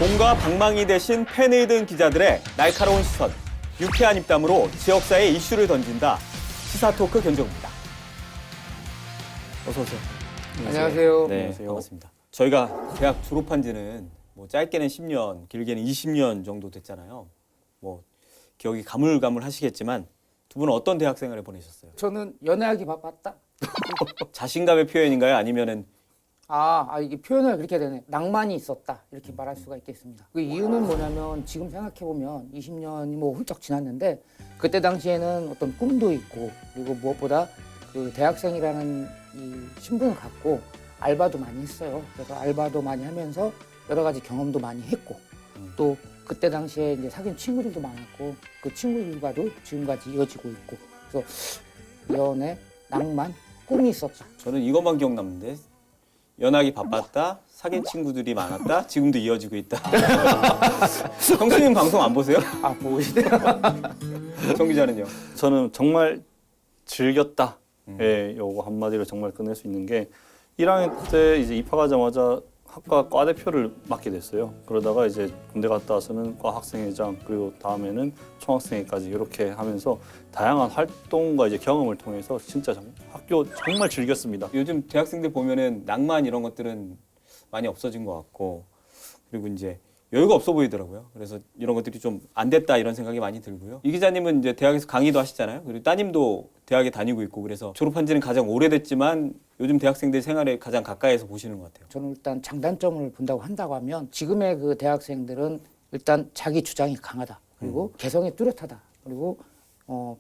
공과 방망이 대신 펜을 든 기자들의 날카로운 시선, 유쾌한 입담으로 지역사회 이슈를 던진다. 시사토크 견종입니다. 어서 오세요. 안녕하세요. 네, 안녕하세요. 반갑습니다. 저희가 대학 졸업한 지는 뭐 짧게는 10년, 길게는 20년 정도 됐잖아요. 뭐 기억이 가물가물하시겠지만 두 분은 어떤 대학 생활을 보내셨어요? 저는 연애하기 바빴다. 자신감의 표현인가요? 아니면은 이게 표현을 그렇게 되네. 낭만이 있었다. 이렇게 말할 수가 있겠습니다. 그 이유는 뭐냐면 지금 생각해보면 20년이 뭐 훌쩍 지났는데 그때 당시에는 어떤 꿈도 있고 그리고 무엇보다 그 대학생이라는 이 신분을 갖고 알바도 많이 했어요. 그래서 알바도 많이 하면서 여러 가지 경험도 많이 했고 또 그때 당시에 이제 사귄 친구들도 많았고 그 친구들과도 지금까지 이어지고 있고 그래서 연애, 낭만, 꿈이 있었다. 저는 이것만 기억남는데 연하기 바빴다, 사귄 친구들이 많았다, 지금도 이어지고 있다. 형수님 방송 안 보세요? 보이시네요. 정 기자는요? 저는 정말 즐겼다. 예, 요거 한마디로 정말 끝낼 수 있는 게 1학년 때 이제 입학하자마자 학과 과 대표를 맡게 됐어요. 그러다가 이제 군대 갔다 와서는 과 학생회장 그리고 다음에는 총학생회까지 이렇게 하면서 다양한 활동과 이제 경험을 통해서 진짜 학교 정말 즐겼습니다. 요즘 대학생들 보면은 낭만 이런 것들은 많이 없어진 것 같고 그리고 이제 여유가 없어 보이더라고요. 그래서 이런 것들이 좀 안 됐다 이런 생각이 많이 들고요. 이 기자님은 이제 대학에서 강의도 하시잖아요. 그리고 따님도 대학에 다니고 있고 그래서 졸업한 지는 가장 오래됐지만 요즘 대학생들 생활에 가장 가까이에서 보시는 것 같아요. 저는 일단 장단점을 본다고 한다고 하면 지금의 그 대학생들은 일단 자기 주장이 강하다. 그리고 개성이 뚜렷하다. 그리고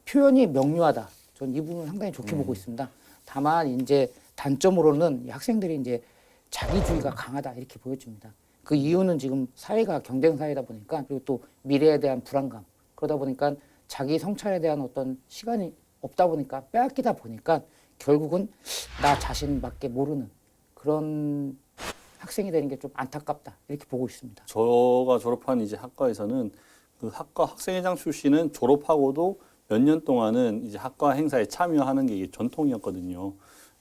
표현이 명료하다. 저는 이 부분을 상당히 좋게 보고 있습니다. 다만 이제 단점으로는 이 학생들이 이제 자기주의가 강하다 이렇게 보여집니다. 그 이유는 지금 사회가 경쟁 사회다 보니까 그리고 또 미래에 대한 불안감 그러다 보니까 자기 성찰에 대한 어떤 시간이 없다 보니까 빼앗기다 보니까 결국은 나 자신밖에 모르는 그런 학생이 되는 게 좀 안타깝다 이렇게 보고 있습니다. 저가 졸업한 이제 학과에서는 그 학과 학생회장 출신은 졸업하고도 몇 년 동안은 이제 학과 행사에 참여하는 게 이게 전통이었거든요.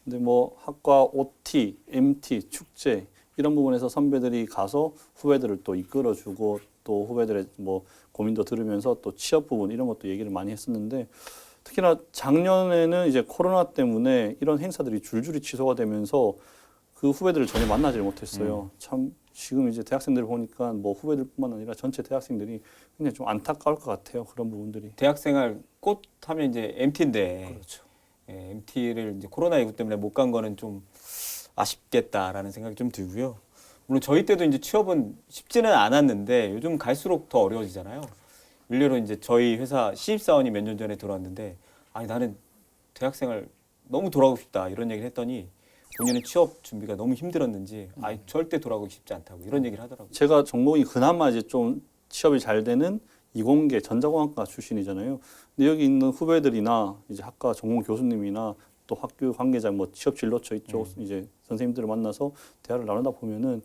근데 뭐 학과 OT, MT, 축제 이런 부분에서 선배들이 가서 후배들을 또 이끌어주고 또 후배들의 뭐 고민도 들으면서 또 취업 부분 이런 것도 얘기를 많이 했었는데 특히나 작년에는 이제 코로나 때문에 이런 행사들이 줄줄이 취소가 되면서 그 후배들을 전혀 만나지를 못했어요. 참 지금 이제 대학생들 보니까 뭐 후배들뿐만 아니라 전체 대학생들이 굉장히 좀 안타까울 것 같아요. 그런 부분들이. 대학생활 꽃 하면 이제 MT인데 그렇죠. MT를 이제 코로나19 때문에 못 간 거는 좀 아쉽겠다라는 생각이 좀 들고요. 물론 저희 때도 이제 취업은 쉽지는 않았는데 요즘 갈수록 더 어려워지잖아요. 일례로 이제 저희 회사 신입사원이 몇 년 전에 들어왔는데 아니 나는 대학생활 너무 돌아가고 싶다 이런 얘기를 했더니 본인은 취업 준비가 너무 힘들었는지 아니 절대 돌아가고 싶지 않다고 이런 얘기를 하더라고요. 제가 전공이 그나마 이제 좀 취업이 잘 되는 이공계 전자공학과 출신이잖아요. 근데 여기 있는 후배들이나 이제 학과 전공 교수님이나 또 학교 관계자 뭐 취업 진로처 이쪽 이제 선생님들을 만나서 대화를 나누다 보면은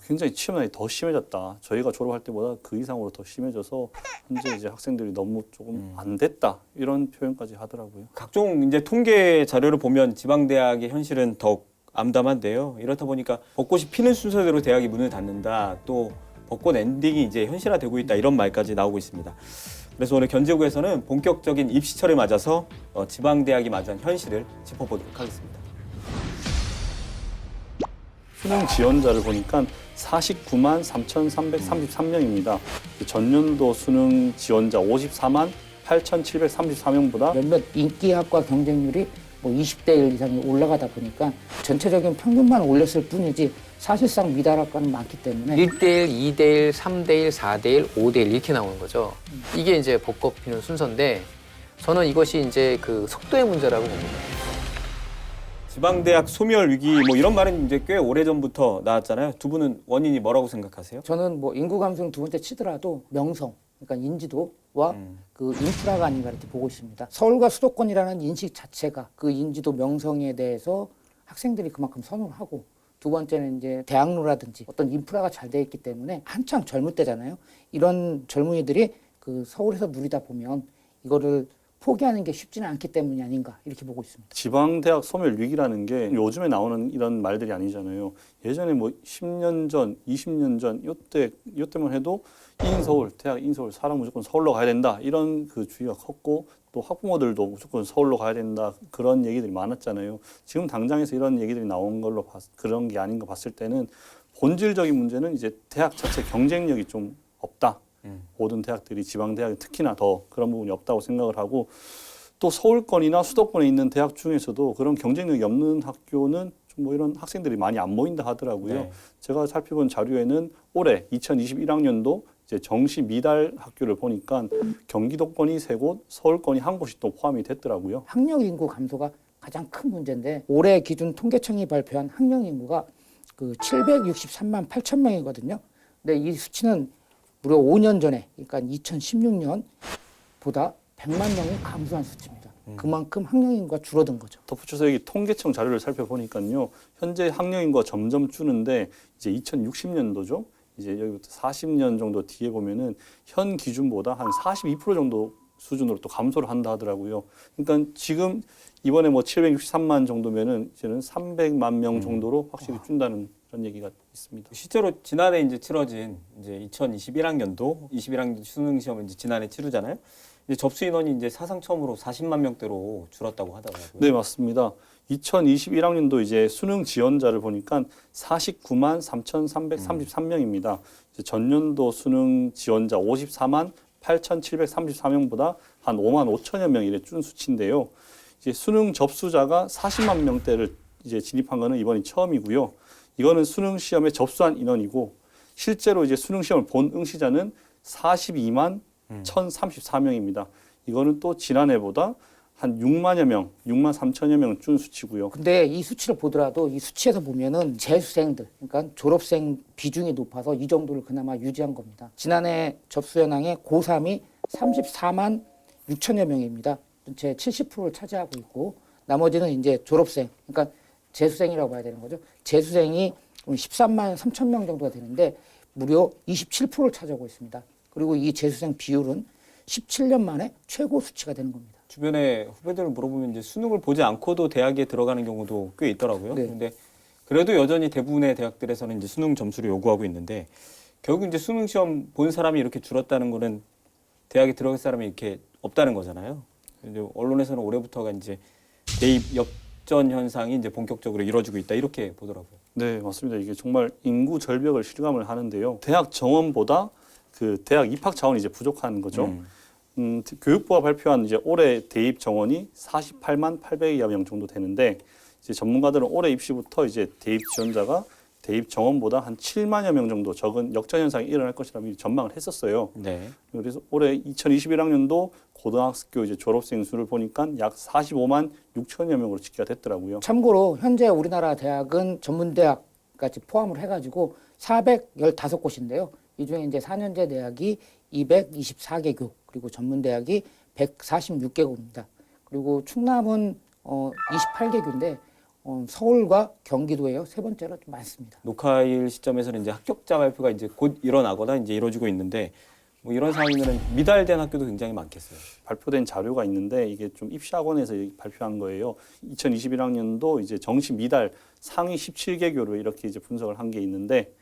굉장히 취업난이 더 심해졌다. 저희가 졸업할 때보다 그 이상으로 더 심해져서 현재 이제 학생들이 너무 조금 안 됐다 이런 표현까지 하더라고요. 각종 이제 통계 자료를 보면 지방대학의 현실은 더욱 암담한데요. 이렇다 보니까 벚꽃이 피는 순서대로 대학이 문을 닫는다. 또 벚꽃 엔딩이 이제 현실화되고 있다. 이런 말까지 나오고 있습니다. 그래서 오늘 견제국에서는 본격적인 입시철을 맞아서 지방대학이 맞이한 현실을 짚어보도록 하겠습니다. 수능 지원자를 보니까 49만 3,333명입니다. 전년도 수능 지원자 54만 8,734명보다 몇몇 인기학과 경쟁률이 뭐 20대 1 이상이 올라가다 보니까 전체적인 평균만 올렸을 뿐이지 사실상 미달학과는 많기 때문에 1대1, 2대1, 3대1, 4대1, 5대1 이렇게 나오는 거죠. 이게 이제 벚꽃 피는 순서인데 저는 이것이 이제 그 속도의 문제라고 봅니다. 지방대학 소멸 위기 뭐 이런 말은 이제 꽤 오래전부터 나왔잖아요. 두 분은 원인이 뭐라고 생각하세요? 저는 뭐 인구 감소는 두 번째 치더라도 명성, 그러니까 인지도와 그 인프라가 아닌가 이렇게 보고 있습니다. 서울과 수도권이라는 인식 자체가 그 인지도 명성에 대해서 학생들이 그만큼 선호를 하고 두 번째는 이제 대학로라든지 어떤 인프라가 잘 돼 있기 때문에 한창 젊을 때잖아요. 이런 젊은이들이 그 서울에서 누리다 보면 이거를 포기하는 게 쉽지는 않기 때문이 아닌가 이렇게 보고 있습니다. 지방대학 소멸 위기라는 게 요즘에 나오는 이런 말들이 아니잖아요. 예전에 뭐 10년 전, 20년 전 이때만 해도 대학 인서울 사람 무조건 서울로 가야 된다 이런 그 주의가 컸고 또 학부모들도 무조건 서울로 가야 된다 그런 얘기들이 많았잖아요. 지금 당장에서 이런 얘기들이 나온 걸로 그런 게 아닌가 봤을 때는 본질적인 문제는 이제 대학 자체 경쟁력이 좀 없다. 모든 대학들이 지방대학이 특히나 더 그런 부분이 없다고 생각을 하고 또 서울권이나 수도권에 있는 대학 중에서도 그런 경쟁력이 없는 학교는 좀 뭐 이런 학생들이 많이 안 모인다 하더라고요. 네. 제가 살펴본 자료에는 올해 2021학년도 이제 정시 미달 학교를 보니까 경기도권이 3곳, 서울권이 1곳이 또 포함이 됐더라고요. 학령 인구 감소가 가장 큰 문제인데 올해 기준 통계청이 발표한 학령 인구가 그 763만 8천 명이거든요. 근데 이 수치는 무려 5년 전에, 그러니까 2016년보다 100만 명이 감소한 수치입니다. 그만큼 학령 인구가 줄어든 거죠. 덧붙여서 여기 통계청 자료를 살펴보니까요. 현재 학령 인구가 점점 줄는데 이제 2060년도죠. 이제 여기부터 40년 정도 뒤에 보면은 현 기준보다 한 42% 정도 수준으로 또 감소를 한다 하더라고요. 그러니까 지금 이번에 뭐 763만 정도면은 이제는 300만 명 정도로 확실히 준다는 그런 얘기가 있습니다. 실제로 지난해 이제 치러진 이제 2021학년도 21학년 수능 시험을 이제 지난해 치르잖아요. 이제 접수 인원이 이제 사상 처음으로 40만 명대로 줄었다고 하더라고요. 네, 맞습니다. 2021학년도 이제 수능 지원자를 보니까 49만 3,333명입니다. 전년도 수능 지원자 54만 8,734명보다 한 5만 5천여 명 이래 준 수치인데요. 이제 수능 접수자가 40만 명대를 이제 진입한 거는 이번이 처음이고요. 이거는 수능 시험에 접수한 인원이고 실제로 이제 수능 시험을 본 응시자는 42만 1,034명입니다. 이거는 또 지난해보다 한 6만여 명, 6만 3천여 명 준 수치고요. 근데 이 수치를 보더라도 이 수치에서 보면은 재수생들, 그러니까 졸업생 비중이 높아서 이 정도를 그나마 유지한 겁니다. 지난해 접수 현황의 고3이 34만 6천여 명입니다. 전체 70%를 차지하고 있고 나머지는 이제 졸업생, 그러니까 재수생이라고 봐야 되는 거죠. 재수생이 13만 3천 명 정도가 되는데 무려 27%를 차지하고 있습니다. 그리고 이 재수생 비율은 17년 만에 최고 수치가 되는 겁니다. 주변에 후배들을 물어보면 이제 수능을 보지 않고도 대학에 들어가는 경우도 꽤 있더라고요. 네. 그런데 그래도 여전히 대부분의 대학들에서는 이제 수능 점수를 요구하고 있는데 결국 이제 수능 시험 본 사람이 이렇게 줄었다는 거는 대학에 들어갈 사람이 이렇게 없다는 거잖아요. 이제 언론에서는 올해부터가 이제 대입 역전 현상이 이제 본격적으로 이루어지고 있다 이렇게 보더라고요. 네, 맞습니다. 이게 정말 인구 절벽을 실감을 하는데요. 대학 정원보다 그 대학 입학 자원이 이제 부족한 거죠. 교육부가 발표한 이제 올해 대입 정원이 48만 800여 명 정도 되는데 이제 전문가들은 올해 입시부터 이제 대입 지원자가 대입 정원보다 한 7만여 명 정도 적은 역전 현상이 일어날 것이라고 미리 전망을 했었어요. 네. 그래서 올해 2021학년도 고등학교 이제 졸업생 수를 보니까 약 45만 6천여 명으로 집계가 됐더라고요. 참고로 현재 우리나라 대학은 전문대학까지 포함을 해가지고 415곳인데요. 이 중에 이제 4년제 대학이 224개교, 그리고 전문대학이 146개국입니다. 그리고 충남은 28개교인데 서울과 경기도에요. 세 번째로 좀 많습니다. 녹화일 시점에서는 이제 합격자 발표가 이제 곧 일어나거나 이제 이루어지고 있는데 뭐 이런 상황이면 미달된 학교도 굉장히 많겠어요. 발표된 자료가 있는데 이게 좀 입시학원에서 발표한 거예요. 2021학년도 이제 정시 미달 상위 17개교로 이렇게 이제 분석을 한 게 있는데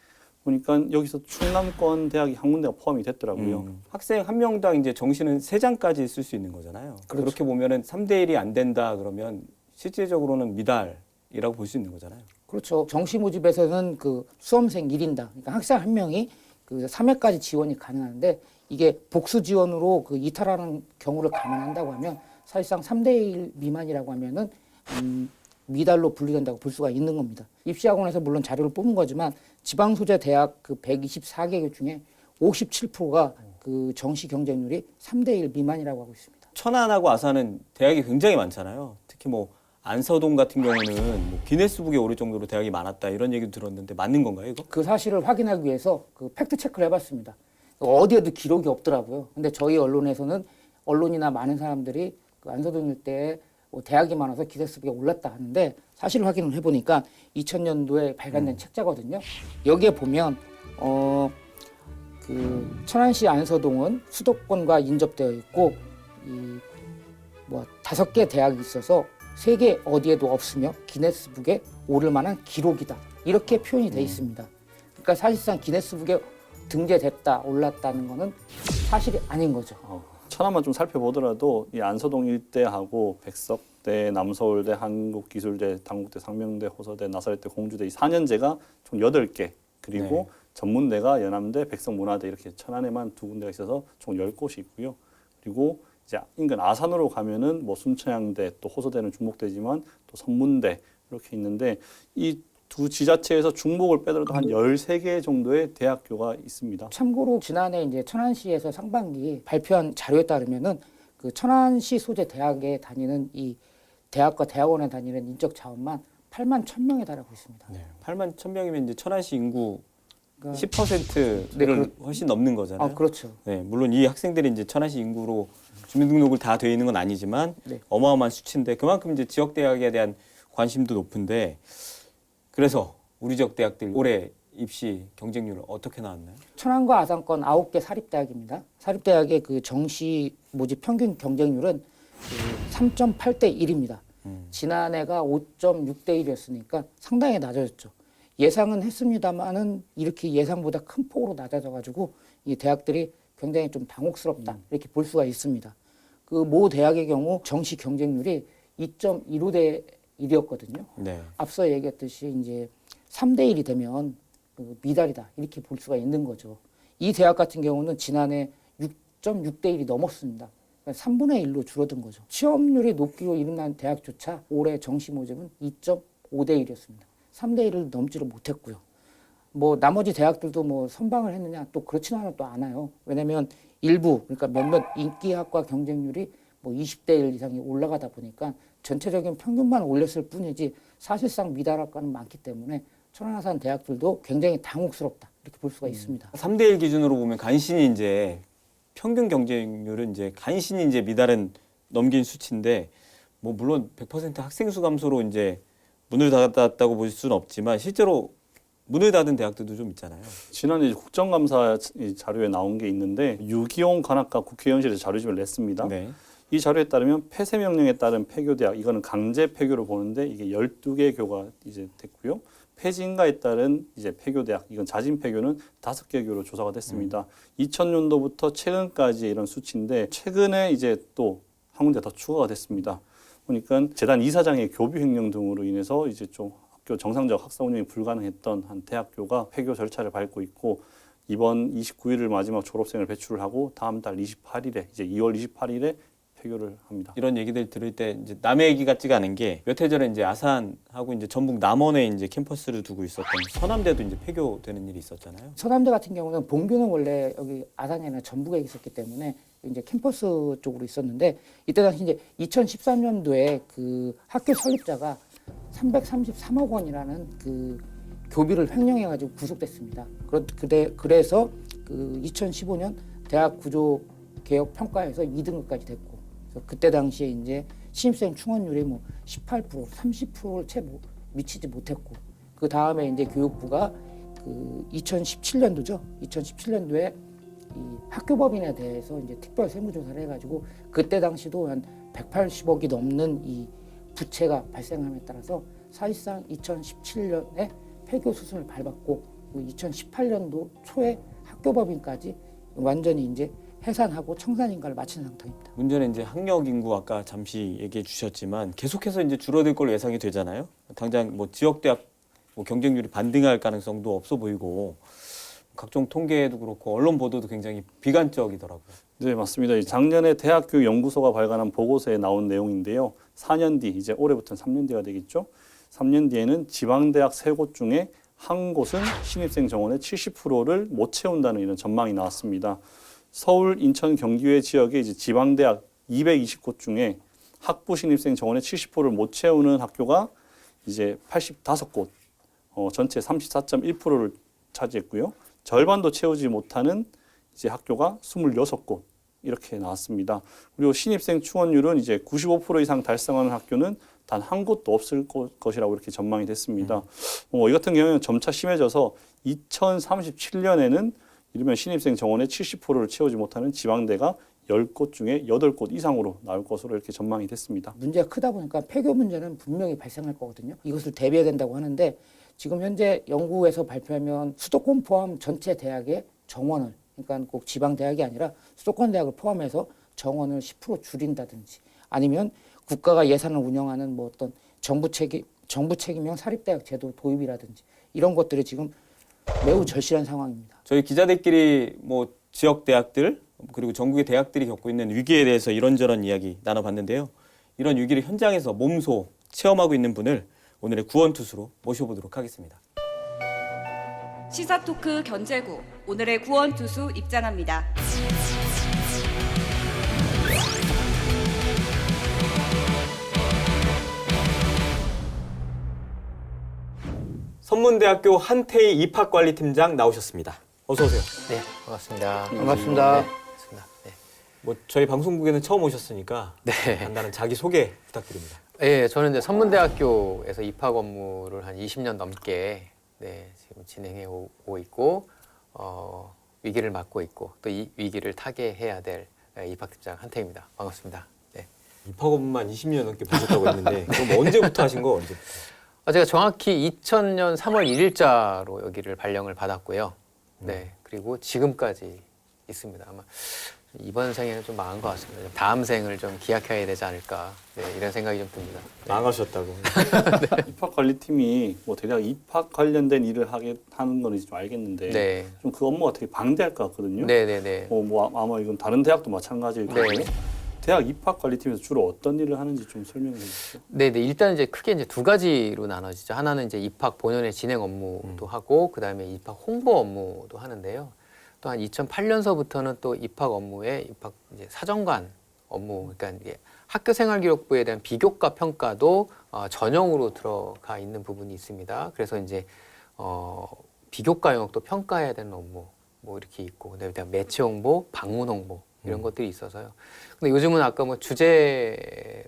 보니까 여기서 충남권 대학이 한 군데가 포함이 됐더라고요. 학생 한 명당 이제 정시는 3장까지 쓸 수 있는 거잖아요. 그렇죠. 그렇게 보면은 3대 1이 안 된다 그러면 실질적으로는 미달이라고 볼 수 있는 거잖아요. 그렇죠. 정시 모집에서는 그 수험생 1인당, 그러니까 학생 한 명이 그 3회까지 지원이 가능한데 이게 복수 지원으로 그 이탈하는 경우를 감안한다고 하면 사실상 3대 1 미만이라고 하면은 미달로 분류된다고 볼 수가 있는 겁니다. 입시학원에서 물론 자료를 뽑은 거지만 지방 소재 대학 그 124개교 중에 57%가 그 정시 경쟁률이 3대 1 미만이라고 하고 있습니다. 천안하고 아산은 대학이 굉장히 많잖아요. 특히 뭐 안서동 같은 경우는 뭐 기네스북에 오를 정도로 대학이 많았다 이런 얘기도 들었는데 맞는 건가요, 이거? 그 사실을 확인하기 위해서 그 팩트 체크를 해봤습니다. 어디에도 기록이 없더라고요. 근데 저희 언론에서는 언론이나 많은 사람들이 그 안서동 일대에 뭐 대학이 많아서 기네스북에 올랐다 하는데 사실 확인을 해보니까 2000년도에 발간된 책자거든요. 여기에 보면 그 천안시 안서동은 수도권과 인접되어 있고 이 뭐 5개 대학이 있어서 세계 어디에도 없으며 기네스북에 오를 만한 기록이다. 이렇게 표현이 돼 있습니다. 그러니까 사실상 기네스북에 등재됐다, 올랐다는 거는 사실이 아닌 거죠. 천안만 좀 살펴보더라도 이 안서동 일대하고 백석대, 남서울대, 한국기술대, 당국대, 상명대, 호서대, 나사렛대, 공주대 이 4년제가 총 8개 그리고 네. 전문대가 연암대, 백석문화대 이렇게 천안에만 2군데가 있어서 총 10곳이 있고요. 그리고 이제 인근 아산으로 가면은 뭐 순천향대 또 호서대는 중복되지만 또 선문대 이렇게 있는데 이 두 지자체에서 중복을 빼더라도 한 13개 정도의 대학교가 있습니다. 참고로 지난해 이제 천안시에서 상반기 발표한 자료에 따르면은 그 천안시 소재 대학에 다니는 이 대학과 대학원에 다니는 인적 자원만 8만 1,000명에 달하고 있습니다. 네. 8만 1,000명이면 이제 천안시 인구 그러니까 10%를 네, 훨씬 넘는 거잖아요. 그렇죠. 네, 물론 이 학생들이 이제 천안시 인구로 주민등록을 다 돼 있는 건 아니지만 네. 어마어마한 수치인데 그만큼 이제 지역 대학에 대한 관심도 높은데 그래서 우리 지역 대학들 올해 입시 경쟁률 어떻게 나왔나요? 천안과 아산권 9개 사립대학입니다. 사립대학의 그 정시 모집 평균 경쟁률은 그 3.8대 1입니다. 지난해가 5.6대 1이었으니까 상당히 낮아졌죠. 예상은 했습니다만은 이렇게 예상보다 큰 폭으로 낮아져가지고 이 대학들이 굉장히 좀 당혹스럽다 이렇게 볼 수가 있습니다. 그 모 대학의 경우 정시 경쟁률이 2.15대 1이었거든요. 네. 앞서 얘기했듯이 이제 3대 1이 되면 그 미달이다 이렇게 볼 수가 있는 거죠. 이 대학 같은 경우는 지난해 6.6대 1이 넘었습니다. 그러니까 3분의 1로 줄어든 거죠. 취업률이 높기로 이름난 대학조차 올해 정시 모집은 2.5대 1이었습니다. 3대 1을 넘지를 못했고요. 뭐 나머지 대학들도 뭐 선방을 했느냐 또 그렇지는 또 않아요. 왜냐하면 일부 그러니까 몇몇 인기학과 경쟁률이 뭐 20대 1 이상이 올라가다 보니까 전체적인 평균만 올렸을 뿐이지 사실상 미달학과는 많기 때문에 천안아산 대학들도 굉장히 당혹스럽다 이렇게 볼 수가 있습니다. 3대 1 기준으로 보면 간신히 이제 평균 경쟁률은 이제 간신히 이제 미달은 넘긴 수치인데 뭐 물론 100% 학생 수 감소로 이제 문을 닫았다고 볼 수는 없지만 실제로 문을 닫은 대학들도 좀 있잖아요. 지난해 국정감사 자료에 나온 게 있는데 유기용 관악과 국회의원실에서 자료집을 냈습니다. 네. 이 자료에 따르면 폐쇄 명령에 따른 폐교대학 이거는 강제 폐교로 보는데 이게 12개 교가 이제 됐고요. 폐진가에 따른 이제 폐교대학 이건 자진 폐교는 5개 교로 조사가 됐습니다. 2000년도부터 최근까지 이런 수치인데 최근에 이제 또 한 군데 더 추가가 됐습니다. 보니까 재단 이사장의 교비 횡령 등으로 인해서 이제 좀 학교 정상적 학사 운영이 불가능했던 한 대학교가 폐교 절차를 밟고 있고 이번 29일을 마지막 졸업생을 배출을 하고 다음 달 28일에 이제 2월 28일에 폐교를 합니다. 이런 얘기들 들을 때 이제 남의 얘기 같지가 않은 게 몇 해 전에 이제 아산하고 이제 전북 남원에 이제 캠퍼스를 두고 있었던 서남대도 이제 폐교되는 일이 있었잖아요. 서남대 같은 경우는 본교는 원래 여기 아산이나 전북에 있었기 때문에 이제 캠퍼스 쪽으로 있었는데 이때 당시 이제 2013년도에 그 학교 설립자가 333억 원이라는 그 교비를 횡령해가지고 구속됐습니다. 그래서 그 2015년 대학 구조 개혁 평가에서 2등급까지 됐고 그래서 그때 당시에 이제 신입생 충원율이 뭐 18%, 30%를 채 미치지 못했고 그 다음에 이제 교육부가 그 2017년도죠. 2017년도에 이 학교법인에 대해서 이제 특별 세무조사를 해가지고 그때 당시도 한 180억이 넘는 이 부채가 발생함에 따라서 사실상 2017년에 폐교 수순을 밟았고 2018년도 초에 학교법인까지 완전히 이제 해산하고 청산인가를 마친 상태입니다. 문제는 이제 학력 인구 아까 잠시 얘기해 주셨지만 계속해서 이제 줄어들 걸로 예상이 되잖아요. 당장 뭐 지역 대학 뭐 경쟁률이 반등할 가능성도 없어 보이고 각종 통계도 그렇고 언론 보도도 굉장히 비관적이더라고요. 네, 맞습니다. 작년에 대학교 연구소가 발간한 보고서에 나온 내용인데요. 4년 뒤, 이제 올해부터는 3년 뒤가 되겠죠. 3년 뒤에는 지방대학 3곳 중에 한 곳은 신입생 정원의 70%를 못 채운다는 이런 전망이 나왔습니다. 서울, 인천, 경기외 지역의 이제 지방대학 220곳 중에 학부 신입생 정원의 70%를 못 채우는 학교가 이제 85곳, 전체 34.1%를 차지했고요. 절반도 채우지 못하는 이제 학교가 26곳 이렇게 나왔습니다. 그리고 신입생 충원율은 이제 95% 이상 달성하는 학교는 단 한 곳도 없을 것이라고 이렇게 전망이 됐습니다. 이 같은 경우는 점차 심해져서 2037년에는 이르면 신입생 정원의 70%를 채우지 못하는 지방대가 10곳 중에 8곳 이상으로 나올 것으로 이렇게 전망이 됐습니다. 문제가 크다 보니까 폐교 문제는 분명히 발생할 거거든요. 이것을 대비해야 된다고 하는데 지금 현재 연구에서 발표하면 수도권 포함 전체 대학의 정원을, 그러니까 꼭 지방 대학이 아니라 수도권 대학을 포함해서 정원을 10% 줄인다든지, 아니면 국가가 예산을 운영하는 뭐 어떤 정부 책임형 사립대학 제도 도입이라든지, 이런 것들이 지금 매우 절실한 상황입니다. 저희 기자들끼리 뭐 지역 대학들 그리고 전국의 대학들이 겪고 있는 위기에 대해서 이런저런 이야기 나눠봤는데요. 이런 위기를 현장에서 몸소 체험하고 있는 분을 오늘의 구원투수로 모셔보도록 하겠습니다. 시사토크 견제구, 오늘의 구원투수 입장합니다. 선문대학교 한태희 입학관리팀장 나오셨습니다. 어서 오세요. 네, 반갑습니다. 반갑습니다. 네, 반갑습니다. 네. 뭐 저희 방송국에는 처음 오셨으니까 네. 간단한 자기 소개 부탁드립니다. 예, 저는 이제 선문대학교에서 입학 업무를 한 20년 넘게 지금 진행해 오고 있고, 위기를 맡고 있고, 또 이 위기를 타개해야 될 입학팀장 한태입니다. 반갑습니다. 네. 입학 업무만 20년 넘게 보셨다고 했는데 그럼 언제부터 하신 거 언제부터? 제가 정확히 2000년 3월 1일자로 여기를 발령을 받았고요. 네, 그리고 지금까지 있습니다. 아마 이번 생에는 좀 망한 것 같습니다. 좀 다음 생을 좀 기약해야 되지 않을까, 이런 생각이 좀 듭니다. 네. 망하셨다고. 입학관리팀이 뭐 대략 입학 관련된 일을 하는 건 좀 알겠는데 네. 좀 그 업무가 되게 방대할 것 같거든요. 네네네. 뭐 아마 이건 다른 대학도 마찬가지일 거고. 네. 대학 입학관리팀에서 주로 어떤 일을 하는지 좀 설명해 주시죠. 네네. 일단 이제 크게 이제 두 가지로 나눠지죠. 하나는 이제 입학 본연의 진행 업무도 하고, 그 다음에 입학 홍보 업무도 하는데요. 또 한 2008년서부터는 또 입학 업무에 입학 이제 사정관 업무, 그러니까 이게 학교생활기록부에 대한 비교과 평가도 전형으로 들어가 있는 부분이 있습니다. 그래서 이제 비교과 영역도 평가해야 되는 업무 뭐 이렇게 있고, 그다음에 매체 홍보, 방문 홍보 이런 것들이 있어서요. 근데 요즘은 아까 뭐 주제가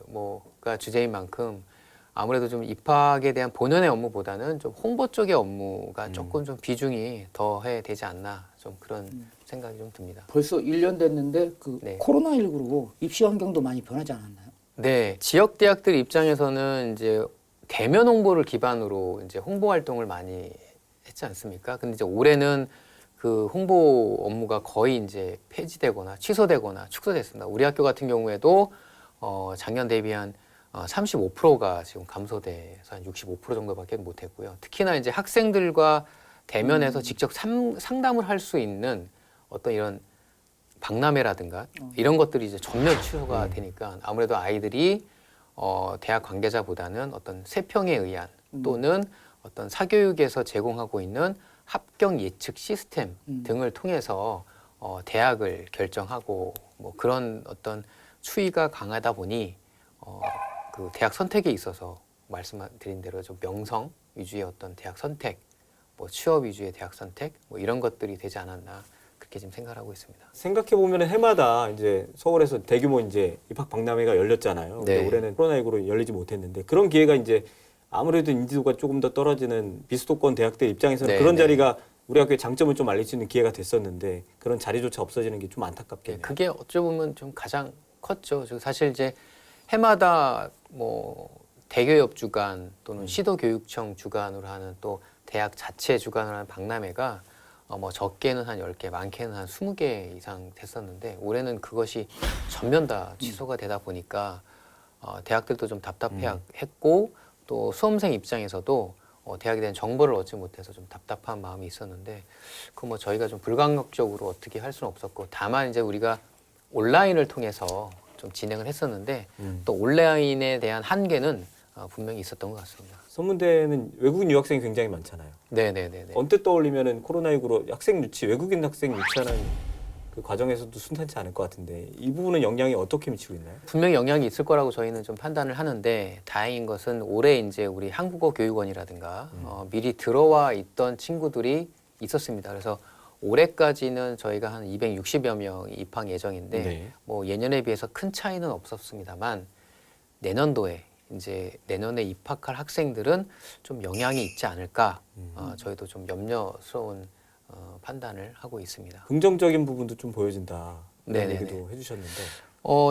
주제인 만큼 아무래도 좀 입학에 대한 본연의 업무보다는 좀 홍보 쪽의 업무가 조금 좀 비중이 더 해야 되지 않나, 좀 그런 생각이 좀 듭니다. 벌써 1년 됐는데 그 네. 코로나19로 입시 환경도 많이 변하지 않았나요? 네, 지역 대학들 입장에서는 이제 대면 홍보를 기반으로 이제 홍보 활동을 많이 했지 않습니까? 근데 이제 올해는 그 홍보 업무가 거의 이제 폐지되거나 취소되거나 축소됐습니다. 우리 학교 같은 경우에도 작년 대비 한 35%가 지금 감소돼서 한 65% 정도밖에 못했고요. 특히나 이제 학생들과 대면에서 직접 상담을 할 수 있는 어떤 이런 박람회라든가 이런 것들이 이제 전면 취소가 되니까 아무래도 아이들이 대학 관계자보다는 어떤 세평에 의한 또는 어떤 사교육에서 제공하고 있는 합격 예측 시스템 등을 통해서 대학을 결정하고 뭐 그런 어떤 추이가 강하다 보니 그 대학 선택에 있어서 말씀드린 대로 좀 명성 위주의 어떤 대학 선택, 뭐 취업 위주의 대학 선택, 뭐 이런 것들이 되지 않았나 그렇게 지금 생각하고 있습니다. 생각해 보면 해마다 이제 서울에서 대규모 이제 입학 박람회가 열렸잖아요. 근데 네. 올해는 코로나19로 열리지 못했는데 그런 기회가 이제 아무래도 인지도가 조금 더 떨어지는 비수도권 대학들 입장에서는 네, 그런 네. 자리가 우리 학교의 장점을 좀 알릴 수 있는 기회가 됐었는데 그런 자리조차 없어지는 게 좀 안타깝겠네요. 그게 어찌 보면 좀 가장 컸죠. 사실 이제 해마다 뭐 대교협 주간 또는 시도교육청 주관으로 하는 또 대학 자체 주관으로 하는 박람회가 뭐 적게는 한 10개, 많게는 한 20개 이상 됐었는데 올해는 그것이 전면 다 취소가 되다 보니까 대학들도 좀 답답해했고 또 수험생 입장에서도 대학에 대한 정보를 얻지 못해서 좀 답답한 마음이 있었는데 그 뭐 저희가 좀 불가역적으로 어떻게 할 수는 없었고 다만 이제 우리가 온라인을 통해서 좀 진행을 했었는데 또 온라인에 대한 한계는 분명히 있었던 것 같습니다. 선문대는 외국인 유학생이 굉장히 많잖아요. 네네네. 언뜻 떠올리면은 코로나19로 학생 유치, 외국인 학생 유치하는 그 과정에서도 순탄치 않을 것 같은데 이 부분은 영향이 어떻게 미치고 있나요? 분명히 영향이 있을 거라고 저희는 좀 판단을 하는데 다행인 것은 올해 이제 우리 한국어 교육원이라든가 미리 들어와 있던 친구들이 있었습니다. 그래서 올해까지는 저희가 한 260여 명이 입학 예정인데 네. 뭐 예년에 비해서 큰 차이는 없었습니다만 내년도에 이제 내년에 입학할 학생들은 좀 영향이 있지 않을까 저희도 좀 염려스러운 판단을 하고 있습니다. 긍정적인 부분도 좀 보여진다. 네네네. 얘기도 해주셨는데.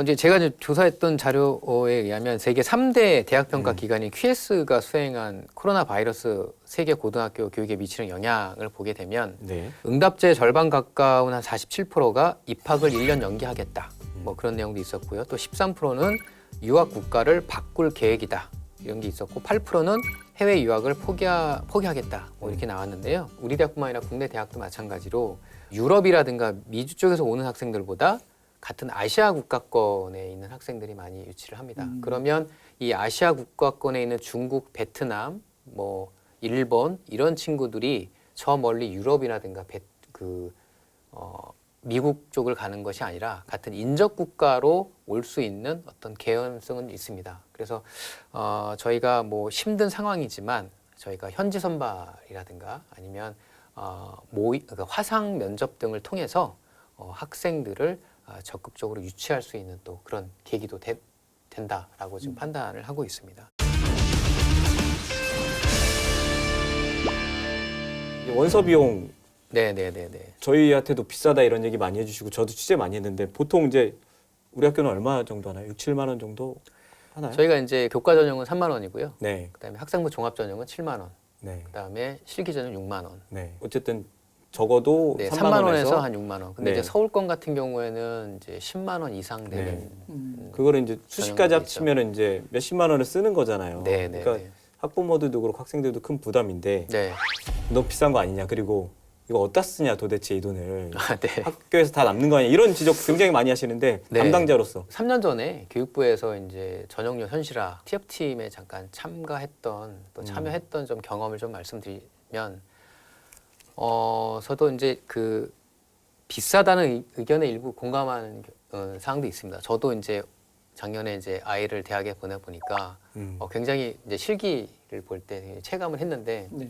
이제 제가 이제 조사했던 자료에 의하면 세계 3대 대학 평가 기관인 QS가 수행한 코로나 바이러스 세계 고등학교 교육에 미치는 영향을 보게 되면 네. 응답자의 절반 가까운 한 47%가 입학을 1년 연기하겠다. 뭐 그런 내용도 있었고요. 또 13%는 유학 국가를 바꿀 계획이다. 이런 게 있었고 8%는 해외 유학을 포기하겠다. 뭐 이렇게 나왔는데요. 우리 대학뿐만 아니라 국내 대학도 마찬가지로 유럽이라든가 미주 쪽에서 오는 학생들보다 같은 아시아 국가권에 있는 학생들이 많이 유치를 합니다. 그러면 이 아시아 국가권에 있는 중국, 베트남, 뭐 일본 이런 친구들이 저 멀리 유럽이라든가 미국 쪽을 가는 것이 아니라 같은 인접 국가로 올 수 있는 어떤 개연성은 있습니다. 그래서 저희가 뭐 힘든 상황이지만 저희가 현지 선발이라든가 아니면 그러니까 화상 면접 등을 통해서 학생들을 적극적으로 유치할 수 있는 또 그런 계기도 된다라고 지금 판단을 하고 있습니다. 원서 비용 네네네네. 저희한테도 비싸다 이런 얘기 많이 해주시고 저도 취재 많이 했는데 보통 이제 우리 학교는 얼마 정도 하나요? 6, 7만 원 정도 하나요? 저희가 이제 교과 전형은 3만 원이고요. 네, 그다음에 학생부 종합 전형은 7만 원. 네, 그다음에 실기 전형 6만 원. 네. 어쨌든 적어도 네, 3만 3만 원에서 원에서 한 6만 원. 근데 네. 이제 서울권 같은 경우에는 이제 10만 원 이상 되는. 그거를 이제 수시까지 전형도 합치면 이제 몇십만 원을 쓰는 거잖아요. 네, 네, 그러니까 네. 학부모들도 그렇고 학생들도 큰 부담인데 네. 너무 비싼 거 아니냐. 그리고 이거 어디다 쓰냐 도대체 이 돈을 네. 학교에서 다 남는 거 아니야. 이런 지적 굉장히 많이 하시는데 네. 담당자로서 3년 전에 교육부에서 이제 전형료 현실화 TF팀에 잠깐 참가했던 또 참여했던 좀 경험을 좀 말씀드리면 저도 이제 그 비싸다는 의견에 일부 공감하는 사항도 있습니다. 저도 이제 작년에 이제 아이를 대학에 보내 보니까 굉장히 이제 실기를 볼 때 체감을 했는데 네.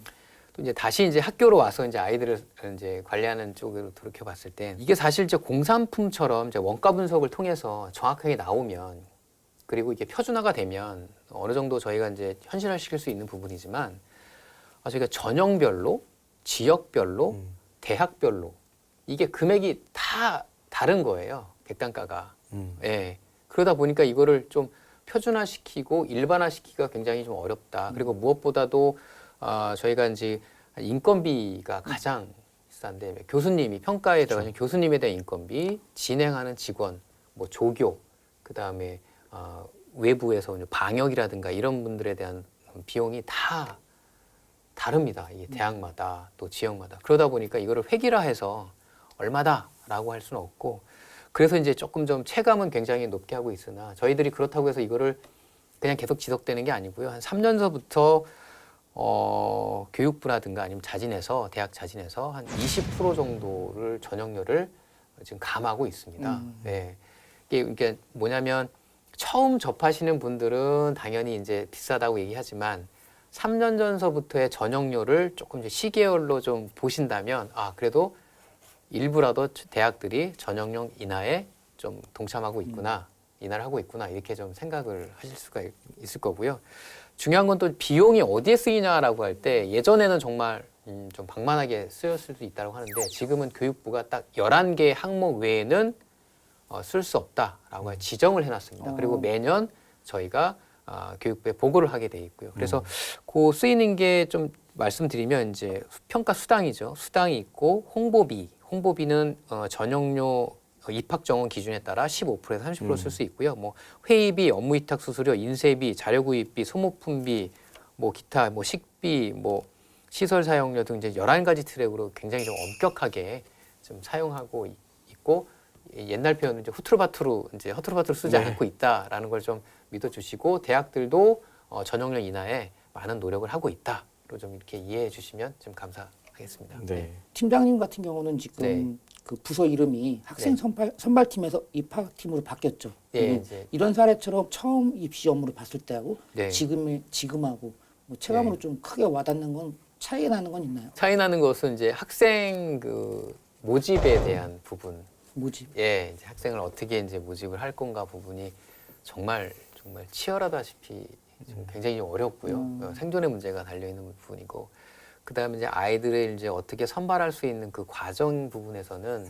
또 이제 다시 이제 학교로 와서 이제 아이들을 이제 관리하는 쪽으로 돌이켜 봤을 때 이게 사실 이제 공산품처럼 이제 원가 분석을 통해서 정확하게 나오면 그리고 이게 표준화가 되면 어느 정도 저희가 이제 현실화시킬 수 있는 부분이지만 저희가 전형별로 지역별로 대학별로 이게 금액이 다 다른 거예요. 객단가가. 예. 그러다 보니까 이거를 좀 표준화시키고 일반화시키기가 굉장히 좀 어렵다. 그리고 무엇보다도 저희가 이제 인건비가 가장 비싼데 교수님이 평가에 들어가신 교수님에 대한 인건비, 진행하는 직원, 뭐 조교, 그 다음에 외부에서 방역이라든가 이런 분들에 대한 비용이 다 다릅니다. 이게 대학마다 또 지역마다. 그러다 보니까 이거를 획일화해서 얼마다라고 할 수는 없고 그래서 이제 조금 좀 체감은 굉장히 높게 하고 있으나 저희들이 그렇다고 해서 이거를 그냥 계속 지속되는 게 아니고요. 한 3년 전부터 교육부라든가 아니면 자진해서 대학 자진해서 한 20% 정도를 전형료를 지금 감하고 있습니다. 네. 이게 뭐냐면 처음 접하시는 분들은 당연히 이제 비싸다고 얘기하지만 3년 전서부터의 전형료를 조금 이제 시계열로 좀 보신다면 그래도 일부라도 대학들이 전형료 인하에 좀 동참하고 있구나, 인하를 하고 있구나 이렇게 좀 생각을 하실 수가 있을 거고요. 중요한 건 또 비용이 어디에 쓰이냐라고 할 때 예전에는 정말 좀 방만하게 쓰였을 수 있다고 하는데 지금은 교육부가 딱 11개 항목 외에는 쓸 수 없다라고 지정을 해놨습니다. 그리고 매년 저희가 교육부에 보고를 하게 돼 있고요. 그래서 그 쓰이는 게 좀 말씀드리면 이제 평가 수당이죠. 수당이 있고 홍보비는 전형료 입학 정원 기준에 따라 15%에서 30% 쓸 수 있고요. 뭐 회의비, 업무 위탁 수수료, 인쇄비, 자료 구입비, 소모품비, 뭐 기타, 뭐 식비, 뭐 시설 사용료 등 이제 11가지 트랙으로 굉장히 좀 엄격하게 좀 사용하고 있고 옛날 표현은 이제 허투루바투루 쓰지 않고 있다라는 걸 좀 믿어주시고 대학들도 전형료 인하에 많은 노력을 하고 있다로 좀 이렇게 이해해 주시면 좀 감사하겠습니다. 네. 팀장님 같은 경우는 지금 네. 그 부서 이름이 학생 선발팀에서 입학팀으로 바뀌었죠. 예, 그리고 이제. 이런 사례처럼 처음 입시 업무를 봤을 때하고 네. 지금하고 뭐 체감으로 네. 좀 크게 와닿는 건 차이 나는 건 있나요? 차이 나는 것은 이제 학생 그 모집에 대한 부분. 모집. 예, 이제 학생을 어떻게 이제 모집을 할 건가 부분이 정말 치열하다시피 좀 굉장히 좀 어렵고요. 생존의 문제가 달려 있는 부분이고, 그 다음에 이제 아이들을 이제 어떻게 선발할 수 있는 그 과정 부분에서는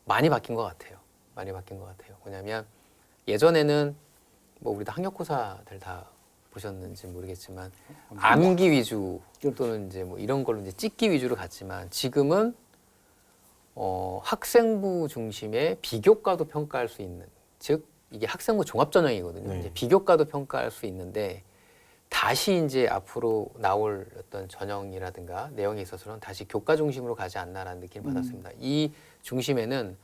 많이 바뀐 것 같아요. 많이 바뀐 것 같아요. 뭐냐면 예전에는 뭐 우리 다 학력고사들 다 보셨는지 모르겠지만 암기 위주 또는 이제 뭐 이런 걸로 이제 찍기 위주로 갔지만 지금은 학생부 중심의 비교과도 평가할 수 있는, 즉 이게 학생부 종합 전형이거든요. 네. 이제 비교과도 평가할 수 있는데 다시 이제 앞으로 나올 어떤 전형이라든가 내용에 있어서는 다시 교과 중심으로 가지 않나라는 느낌을 받았습니다. 이 중심에는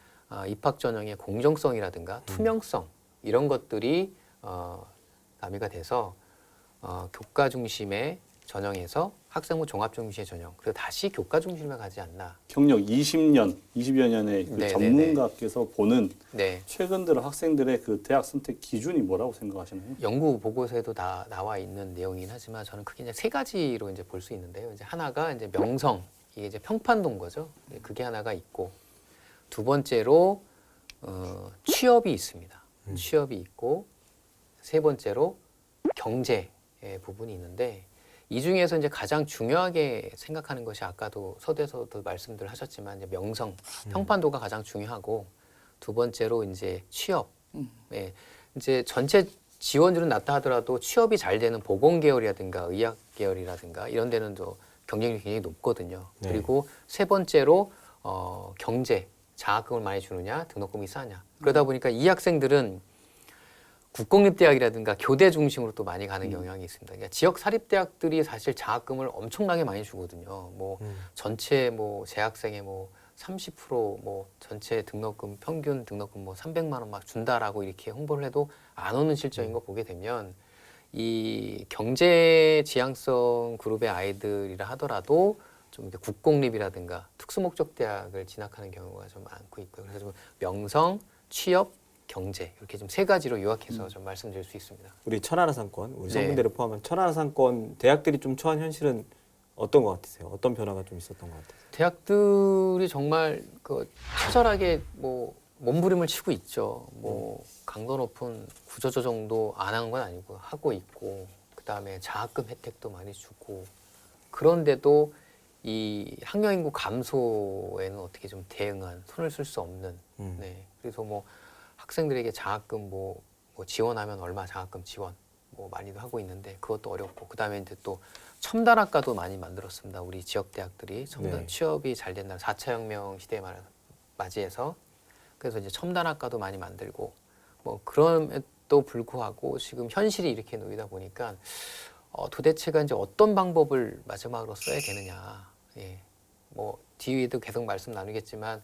입학 전형의 공정성이라든가 투명성 이런 것들이 가미가 돼서 교과 중심의 전형에서 학생부 종합 중심의 전형, 그리고 다시 교과 중심에 가지 않나. 경력 20여 년의 그 네, 전문가께서 보는 네. 최근 들어 학생들의 그 대학 선택 기준이 뭐라고 생각하시나요? 연구 보고서에도 다 나와 있는 내용이긴 하지만 저는 크게 이제 세 가지로 이제 볼 수 있는데요. 이제 하나가 이제 명성, 이게 이제 평판도인 거죠. 그게 하나가 있고, 두 번째로 취업이 있습니다. 취업이 있고, 세 번째로 경제의 부분이 있는데, 이 중에서 이제 가장 중요하게 생각하는 것이 아까도 서두에서도 말씀들 하셨지만 이제 명성, 평판도가 가장 중요하고, 두 번째로 이제 취업. 예. 이제 전체 지원율은 낮다 하더라도 취업이 잘 되는 보건 계열이라든가 의학 계열이라든가 이런 데는 또 경쟁률이 굉장히 높거든요. 네. 그리고 세 번째로 경제, 장학금을 많이 주느냐, 등록금이 싸냐. 그러다 보니까 이 학생들은 국공립대학이라든가 교대 중심으로 또 많이 가는 경향이 있습니다. 그러니까 지역 사립대학들이 사실 장학금을 엄청나게 많이 주거든요. 뭐 전체 뭐 재학생의 뭐 30% 전체 등록금 평균 등록금 뭐 300만 원 막 준다라고 이렇게 홍보를 해도 안 오는 실적인 거 보게 되면 이 경제 지향성 그룹의 아이들이라 하더라도 좀 이렇게 국공립이라든가 특수목적 대학을 진학하는 경우가 좀 많고 있고요. 그래서 좀 명성, 취업, 경제 이렇게 좀 세 가지로 요약해서 좀 말씀드릴 수 있습니다. 우리 천하라상권, 우리 네. 성분대를 포함한 천하라상권 대학들이 좀 처한 현실은 어떤 것 같으세요? 어떤 변화가 좀 있었던 것 같으세요? 대학들이 정말 그 처절하게 뭐 몸부림을 치고 있죠. 뭐 강도 높은 구조조정도 안 한 건 아니고 하고 있고, 그 다음에 장학금 혜택도 많이 주고, 그런데도 이 학령 인구 감소에는 어떻게 좀 대응한 손을 쓸 수 없는. 네. 그래서 뭐 학생들에게 장학금 뭐 지원하면 얼마 장학금 지원 뭐 많이도 하고 있는데 그것도 어렵고, 그 다음에 이제 또 첨단학과도 많이 만들었습니다. 우리 지역 대학들이 첨단 네. 취업이 잘 된다는 4차 혁명 시대에 맞이해서 그래서 이제 첨단학과도 많이 만들고 뭐 그럼에도 불구하고 지금 현실이 이렇게 놓이다 보니까 도대체가 이제 어떤 방법을 마지막으로 써야 되느냐. 예. 뭐 뒤에도 계속 말씀 나누겠지만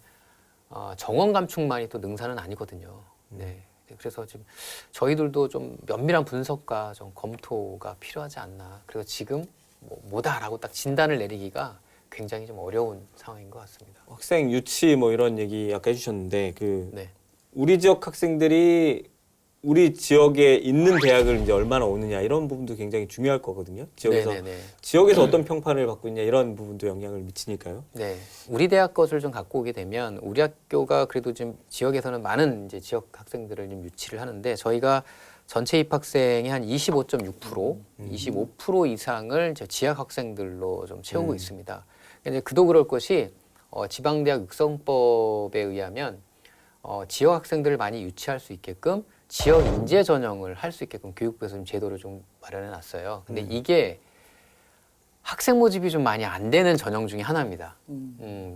정원 감축만이 또 능사는 아니거든요. 네. 그래서 지금 저희들도 좀 면밀한 분석과 좀 검토가 필요하지 않나. 그리고 지금 뭐다라고 딱 진단을 내리기가 굉장히 좀 어려운 상황인 것 같습니다. 학생 유치 뭐 이런 얘기 아까 해주셨는데 그 네. 우리 지역 학생들이 우리 지역에 있는 대학을 이제 얼마나 오느냐 이런 부분도 굉장히 중요할 거거든요. 지역에서 네네네. 지역에서 어떤 평판을 받고 있냐 이런 부분도 영향을 미치니까요. 네, 우리 대학 것을 좀 갖고 오게 되면 우리 학교가 그래도 지금 지역에서는 많은 이제 지역 학생들을 좀 유치를 하는데 저희가 전체 입학생의 한 25.6%, 25% 이상을 이제 지역 학생들로 좀 채우고 있습니다. 근데 그도 그럴 것이 지방대학 육성법에 의하면 지역 학생들을 많이 유치할 수 있게끔 지역 인재 전형을 할 수 있게끔 교육부에서 좀 제도를 좀 마련해 놨어요. 근데 이게 학생 모집이 좀 많이 안 되는 전형 중에 하나입니다.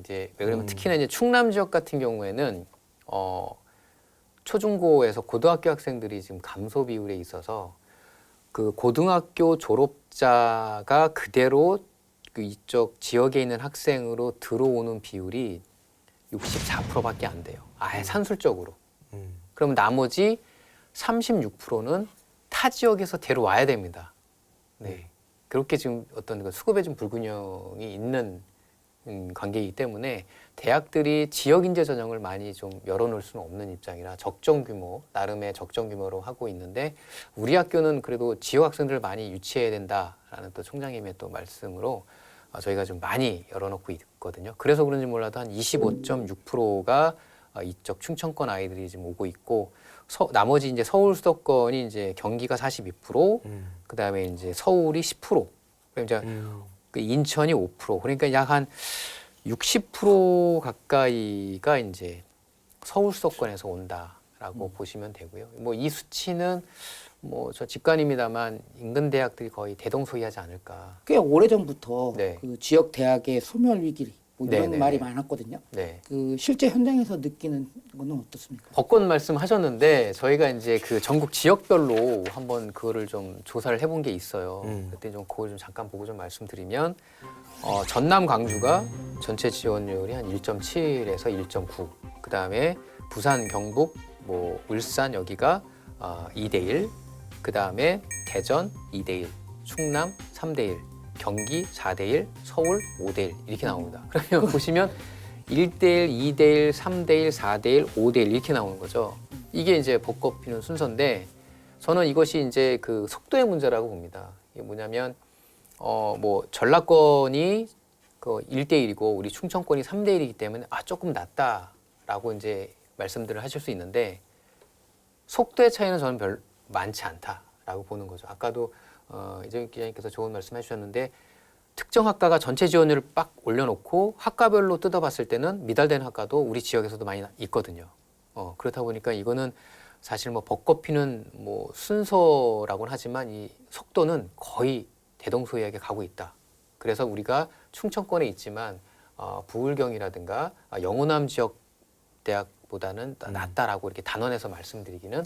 이제 왜 그러면 특히나 이제 충남 지역 같은 경우에는 초중고에서 고등학교 학생들이 지금 감소 비율에 있어서 그 고등학교 졸업자가 그대로 그 이쪽 지역에 있는 학생으로 들어오는 비율이 64%밖에 안 돼요. 아예 산술적으로. 그러면 나머지 36%는 타 지역에서 데려와야 됩니다. 네. 그렇게 지금 어떤 그 수급에 좀 불균형이 있는 관계이기 때문에 대학들이 지역 인재 전형을 많이 좀 열어놓을 수는 없는 입장이라 적정 규모, 나름의 적정 규모로 하고 있는데 우리 학교는 그래도 지역 학생들을 많이 유치해야 된다라는 또 총장님의 또 말씀으로 저희가 좀 많이 열어놓고 있거든요. 그래서 그런지 몰라도 한 25.6%가 이쪽 충청권 아이들이 지금 오고 있고 나머지 이제 서울 수도권이 이제 경기가 42%, 그다음에 이제 서울이 10%, 그리고 이제 그 인천이 5%, 그러니까 약 한 60% 가까이가 이제 서울 수도권에서 온다라고 보시면 되고요. 뭐 이 수치는 뭐 저 직관입니다만 인근 대학들이 거의 대동소이하지 않을까. 꽤 오래전부터 네. 그 지역 대학의 소멸 위기 뭐 이런 네네네. 말이 많았거든요. 네. 그 실제 현장에서 느끼는 거는 어떻습니까? 벚꽃 말씀하셨는데 저희가 이제 그 전국 지역별로 한번 그거를 좀 조사를 해본 게 있어요. 그때 좀 그걸 좀 잠깐 보고 좀 말씀드리면 전남 광주가 전체 지원율이 한 1.7에서 1.9. 그 다음에 부산 경북 뭐 울산 여기가 2대1. 그 다음에 대전 2대1, 충남 3대1, 경기 4대1, 서울 5대1 이렇게 나옵니다. 그러면 보시면 1대1, 2대1, 3대1, 4대1, 5대1 이렇게 나오는 거죠. 이게 이제 벚꽃 피는 순서인데 저는 이것이 이제 그 속도의 문제라고 봅니다. 이게 뭐냐면 뭐 전라권이 그 1대1이고 우리 충청권이 3대1이기 때문에 조금 낫다라고 이제 말씀들을 하실 수 있는데 속도의 차이는 저는 별 많지 않다라고 보는 거죠. 아까도 이정익 기자님께서 좋은 말씀 해주셨는데 특정 학과가 전체 지원율을 빡 올려놓고 학과별로 뜯어봤을 때는 미달되는 학과도 우리 지역에서도 많이 있거든요. 그렇다 보니까 이거는 사실 뭐 벚꽃 피는 뭐 순서라고는 하지만 이 속도는 거의 대동소이하게 가고 있다. 그래서 우리가 충청권에 있지만 부울경이라든가 영호남 지역 대학보다는 낫다라고 이렇게 단언해서 말씀드리기는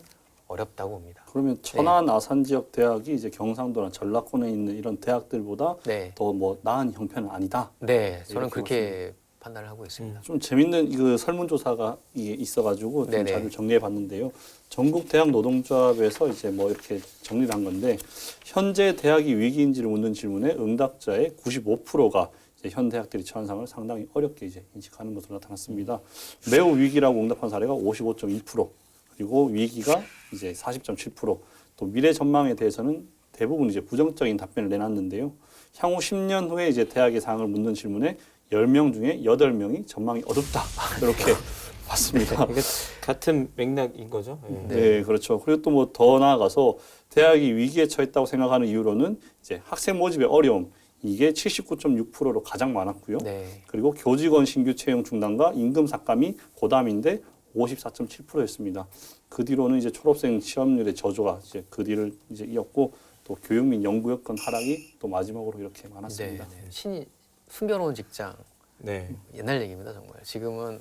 어렵다고 봅니다. 그러면 천안 아산 지역 대학이 이제 경상도나 전라권에 있는 이런 대학들보다 네, 더 뭐 나은 형편은 아니다. 네, 저는 이렇게 그렇게 판단을 하고 있습니다. 좀 재밌는 그 설문조사가 이게 있어가지고 좀 네네. 자료 정리해봤는데요. 전국 대학 노동조합에서 이제 뭐 이렇게 정리를 한 건데 현재 대학이 위기인지를 묻는 질문에 응답자의 95%가 이제 현 대학들이 처한 상황을 상당히 어렵게 이제 인식하는 것으로 나타났습니다. 매우 위기라고 응답한 사례가 55.2%, 그리고 위기가 이제 40.7%, 또 미래 전망에 대해서는 대부분 이제 부정적인 답변을 내놨는데요. 향후 10년 후에 이제 대학의 상황을 묻는 질문에 10명 중에 8명이 전망이 어둡다. 이렇게 봤습니다. 이게 같은 맥락인 거죠. 예. 네, 그렇죠. 그리고 또 뭐 더 나아가서 대학이 위기에 처했다고 생각하는 이유로는 이제 학생 모집의 어려움, 이게 79.6%로 가장 많았고요. 네, 그리고 교직원 신규 채용 중단과 임금 삭감이 고담인데 54.7%였습니다. 그 뒤로는 이제 졸업생 취업률의 저조가 이제 그 뒤를 이제 이었고 또 교육 및 연구 여건 하락이 또 마지막으로 이렇게 네, 많았습니다. 네. 신이 숨겨놓은 직장 네. 옛날 얘기입니다 정말. 지금은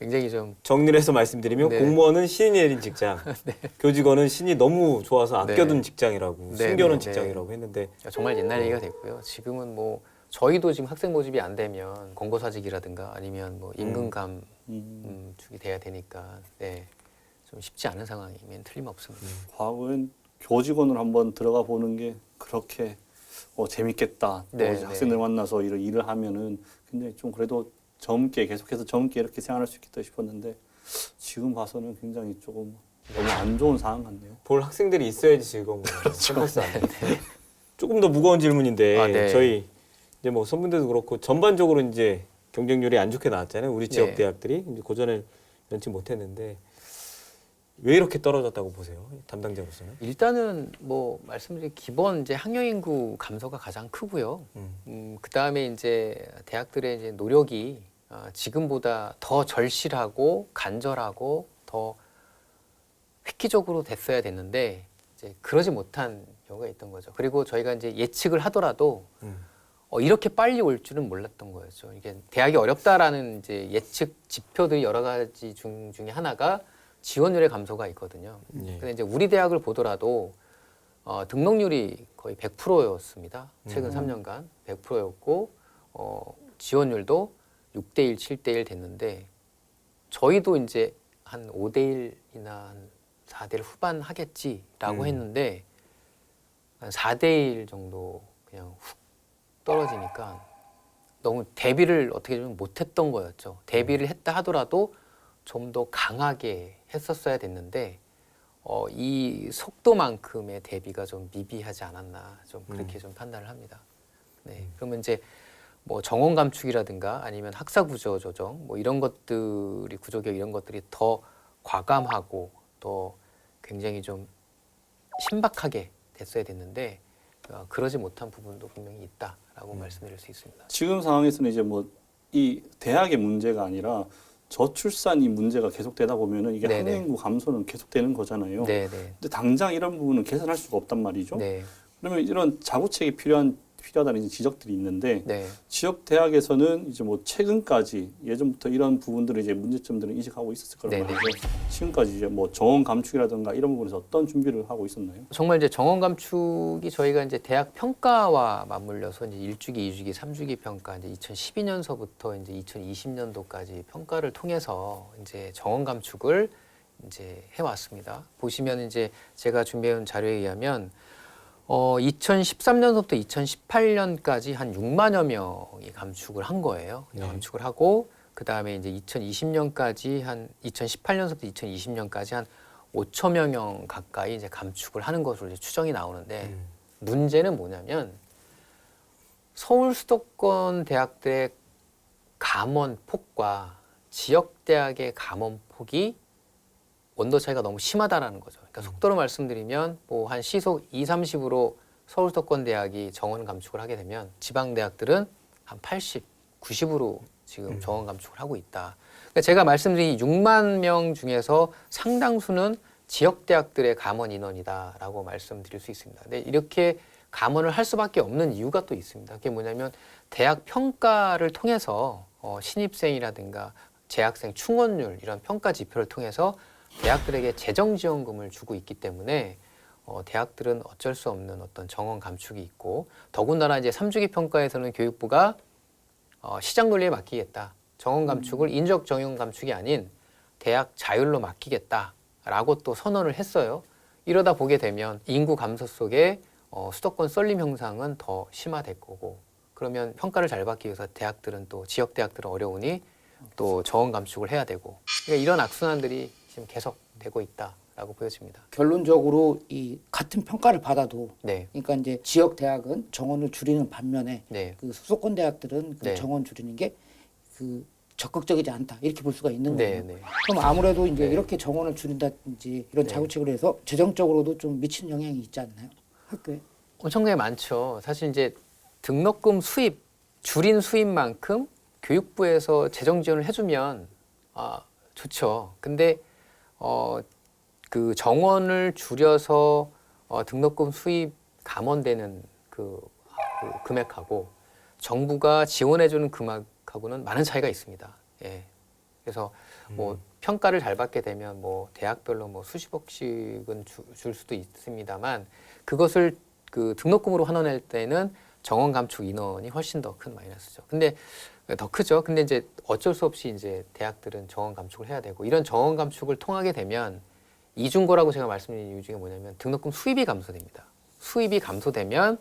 굉장히 좀 정리를 해서 말씀드리면 네. 공무원은 신이 내린 직장, 교직원은 신이 너무 좋아서 아껴둔 네. 직장이라고 네, 숨겨놓은 네, 직장이라고 했는데 정말 옛날 얘기가 됐고요. 지금은 저희도 지금 학생 모집이 안 되면 권고사직이라든가 아니면 뭐 임금감 주게 돼야 되니까 좀 쉽지 않은 상황이면 틀림없습니다. 과거엔 교직원을 한번 들어가 보는 게 그렇게 재밌겠다. 또 네, 이제 학생들 네. 만나서 일을 하면은 굉장히 좀 그래도 계속해서 젊게 이렇게 생활할 수 있겠다 싶었는데 지금 봐서는 굉장히 조금 너무 안 좋은 상황 같네요. 볼 학생들이 있어야지 즐거운 거예요. 캠퍼스 안에. 조금 더 무거운 질문인데 네. 저희 이제 뭐 선분들도 그렇고 전반적으로 이제 경쟁률이 안 좋게 나왔잖아요. 우리 지역 네. 대학들이 이제 고전을 면치 못했는데 왜 이렇게 떨어졌다고 보세요? 담당자로서는? 일단은 뭐 말씀드린 기본 이제 학령 인구 감소가 가장 크고요. 그 다음에 이제 대학들의 이제 노력이 지금보다 더 절실하고 간절하고 더 획기적으로 됐어야 됐는데 이제 그러지 못한 경우가 있던 거죠. 그리고 저희가 이제 예측을 하더라도 이렇게 빨리 올 줄은 몰랐던 거였죠. 이게 대학이 어렵다라는 이제 예측 지표들이 여러 가지 중에 하나가 지원율의 감소가 있거든요. 예. 근데 이제 우리 대학을 보더라도 등록률이 거의 100%였습니다. 최근 3년간 100%였고 지원율도 6대1, 7대1 됐는데 저희도 이제 한 5대1이나 한 4대1 후반 하겠지라고 했는데 한 4대1 정도 그냥 훅 떨어지니까 너무 대비를 어떻게 좀 못했던 거였죠. 대비를 했다 하더라도 좀 더 강하게 했었어야 됐는데 이 속도만큼의 대비가 좀 미비하지 않았나 좀 그렇게 좀 판단을 합니다. 네, 그러면 이제 뭐 정원 감축이라든가 아니면 학사 구조 조정 뭐 이런 것들이 구조개혁 이런 것들이 더 과감하고 또 굉장히 좀 신박하게 됐어야 됐는데 그러지 못한 부분도 분명히 있다라고 말씀드릴 수 있습니다. 지금 상황에서는 이제 뭐 이 대학의 문제가 아니라 저출산이 문제가 계속되다 보면은 이게 네네. 학령 인구 감소는 계속되는 거잖아요. 네, 네. 근데 당장 이런 부분은 개선할 수가 없단 말이죠. 네. 그러면 이런 자구책이 필요하다는 이제 지적들이 있는데 네. 지역 대학에서는 이제 뭐 최근까지 예전부터 이런 부분들을 이제 문제점들을 인식하고 있었을 거라고 네네. 말이죠. 지금까지 이제 뭐 정원 감축이라든가 이런 부분에서 어떤 준비를 하고 있었나요? 정말 이제 정원 감축이 저희가 이제 대학 평가와 맞물려서 이제 1주기, 2주기, 3주기 평가 이제 2012년서부터 이제 2020년도까지 평가를 통해서 이제 정원 감축을 이제 해왔습니다. 보시면 이제 제가 준비해온 자료에 의하면 2013년서부터 2018년까지 한 6만여 명이 감축을 한 거예요. 감축을 하고 그 다음에 이제 2020년까지 한 2018년서부터 2020년까지 한 5천여 명 가까이 이제 감축을 하는 것으로 이제 추정이 나오는데 문제는 뭐냐면 서울 수도권 대학들의 감원 폭과 지역 대학의 감원 폭이 원도 차이가 너무 심하다라는 거죠. 그러니까 속도로 말씀드리면 뭐 한 시속 2, 30으로 서울 수도권 대학이 정원 감축을 하게 되면 지방 대학들은 한 80, 90으로 지금 정원 감축을 하고 있다. 그러니까 제가 말씀드린 6만 명 중에서 상당수는 지역 대학들의 감원 인원이다라고 말씀드릴 수 있습니다. 근데 이렇게 감원을 할 수밖에 없는 이유가 또 있습니다. 그게 뭐냐면 대학 평가를 통해서 신입생이라든가 재학생 충원률 이런 평가 지표를 통해서 대학들에게 재정 지원금을 주고 있기 때문에 대학들은 어쩔 수 없는 어떤 정원 감축이 있고 더군다나 이제 3주기 평가에서는 교육부가 시장 논리에 맡기겠다. 정원 감축을 인적 정원 감축이 아닌 대학 자율로 맡기겠다라고 또 선언을 했어요. 이러다 보게 되면 인구 감소 속에 수도권 썰림 현상은 더 심화될 거고 그러면 평가를 잘 받기 위해서 대학들은 또 지역 대학들은 어려우니 또 정원 감축을 해야 되고 그러니까 이런 악순환들이 지금 계속되고 있다라고 보여집니다. 결론적으로 이 같은 평가를 받아도 네, 그러니까 이제 지역 대학은 정원을 줄이는 반면에 네, 그 수도권 대학들은 그 네. 정원 줄이는 게 그 적극적이지 않다 이렇게 볼 수가 있는 네, 거예요. 네. 그럼 아무래도 이제 네. 이렇게 정원을 줄인다든지 이런 네. 자구책을 해서 재정적으로도 좀 미치는 영향이 있지 않나요? 학교에? 엄청나게 많죠. 사실 이제 등록금 수입 줄인 수입만큼 교육부에서 재정 지원을 해주면 좋죠. 근데 그 정원을 줄여서 등록금 수입 감원되는 그 금액하고 정부가 지원해주는 금액하고는 많은 차이가 있습니다. 예. 그래서 뭐 평가를 잘 받게 되면 뭐 대학별로 뭐 수십억씩은 줄 수도 있습니다만 그것을 그 등록금으로 환원할 때는 정원 감축 인원이 훨씬 더 큰 마이너스죠. 근데 더 크죠. 근데 이제 어쩔 수 없이 이제 대학들은 정원 감축을 해야 되고 이런 정원 감축을 통하게 되면 이중고라고 제가 말씀드린 이유 중에 뭐냐면 등록금 수입이 감소됩니다. 수입이 감소되면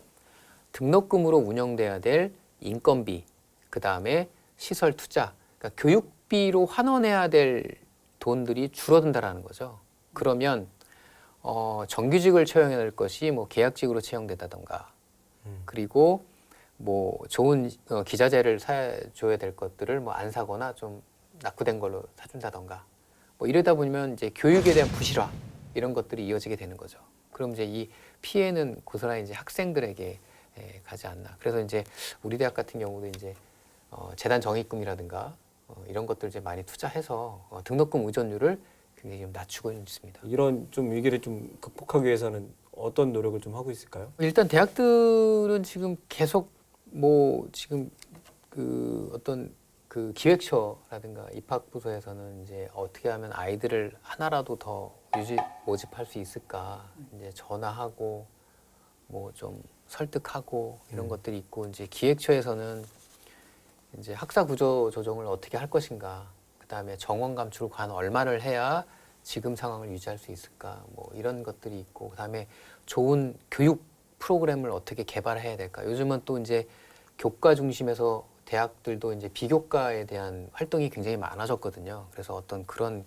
등록금으로 운영돼야 될 인건비, 그 다음에 시설 투자, 그러니까 교육비로 환원해야 될 돈들이 줄어든다라는 거죠. 그러면 정규직을 채용해야 될 것이 뭐 계약직으로 채용된다던가 그리고 뭐 좋은 기자재를 사줘야 될 것들을 뭐 안 사거나 좀 낙후된 걸로 사준다던가 뭐 이러다 보면 이제 교육에 대한 부실화 이런 것들이 이어지게 되는 거죠. 그럼 이제 이 피해는 고스란히 이제 학생들에게 가지 않나. 그래서 이제 우리 대학 같은 경우도 이제 재단 적립금이라든가 이런 것들 이제 많이 투자해서 등록금 의존율을 굉장히 좀 낮추고 있습니다. 이런 좀 위기를 좀 극복하기 위해서는 어떤 노력을 좀 하고 있을까요? 일단 대학들은 지금 계속 뭐 지금 그 어떤 그 기획처라든가 입학부서에서는 이제 어떻게 하면 아이들을 하나라도 더 모집할 수 있을까 이제 전화하고 뭐 좀 설득하고 이런 것들이 있고 이제 기획처에서는 이제 학사 구조 조정을 어떻게 할 것인가 그다음에 정원 감축을 과연 얼마를 해야 지금 상황을 유지할 수 있을까 뭐 이런 것들이 있고 그다음에 좋은 교육 프로그램을 어떻게 개발해야 될까 요즘은 또 이제 교과 중심에서 대학들도 이제 비교과에 대한 활동이 굉장히 많아졌거든요. 그래서 어떤 그런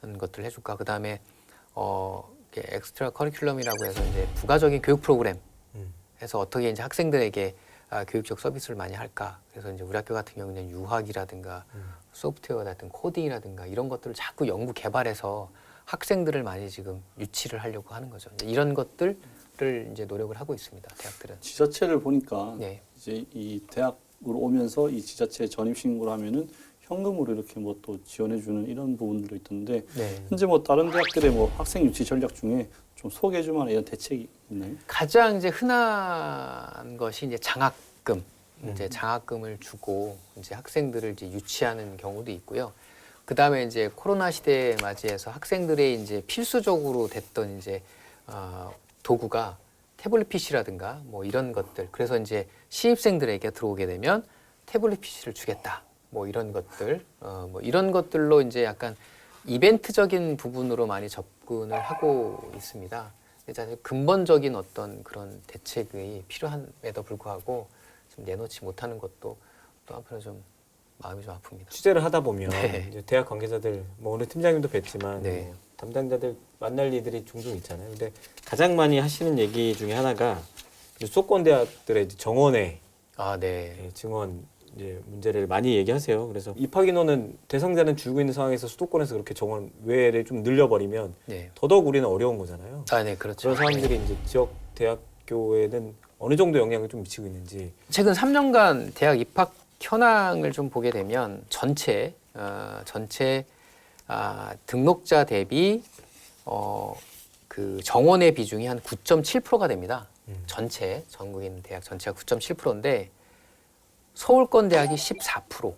것들을 해줄까 그다음에 엑스트라 커리큘럼이라고 해서 이제 부가적인 교육 프로그램 해서 어떻게 이제 학생들에게 교육적 서비스를 많이 할까. 그래서 이제 우리 학교 같은 경우는 유학이라든가 소프트웨어라든가 코딩이라든가 이런 것들을 자꾸 연구 개발해서 학생들을 많이 지금 유치를 하려고 하는 거죠. 이제 이런 것들을 이제 노력을 하고 있습니다. 대학들은. 지자체를 보니까 네. 이제 이 대학으로 오면서 이 지자체 전입 신고를 하면은 현금으로 이렇게 뭐 또 지원해주는 이런 부분들도 있던데 네. 현재 뭐 다른 대학들의 뭐 학생 유치 전략 중에 좀 소개해줄 만한 이런 대책이 있나요? 가장 이제 흔한 것이 이제 장학금, 이제 장학금을 주고 이제 학생들을 이제 유치하는 경우도 있고요. 그 다음에 이제 코로나 시대에 맞이해서 학생들의 이제 필수적으로 됐던 이제 도구가 태블릿 PC라든가 뭐 이런 것들. 그래서 이제 신입생들에게 들어오게 되면 태블릿 PC를 주겠다. 뭐 이런 것들, 뭐 이런 것들로 이제 약간 이벤트적인 부분으로 많이 접근을 하고 있습니다. 일단 근본적인 어떤 그런 대책이 필요함에도 불구하고 좀 내놓지 못하는 것도 또 한편으로 좀 마음이 좀 아픕니다. 취재를 하다 보면 네. 이제 대학 관계자들 뭐 오늘 팀장님도 뵀지만 네. 뭐 담당자들 만날 일들이 종종 있잖아요. 근데 가장 많이 하시는 얘기 중에 하나가 수도권 대학들의 이제 정원회 아, 네. 증원 이제 문제를 많이 얘기하세요. 그래서 입학 인원은 대상자는 줄고 있는 상황에서 수도권에서 그렇게 정원 외를 좀 늘려버리면 네. 더더욱 우리는 어려운 거잖아요. 아, 네, 그렇죠. 그런 사람들이 이제 지역 대학교에는 어느 정도 영향을 좀 미치고 있는지. 최근 3년간 대학 입학 현황을 좀 보게 되면 전체 등록자 대비 그 정원의 비중이 한 9.7%가 됩니다. 전체 전국에 있는 대학 전체가 9.7%인데 서울권 대학이 14%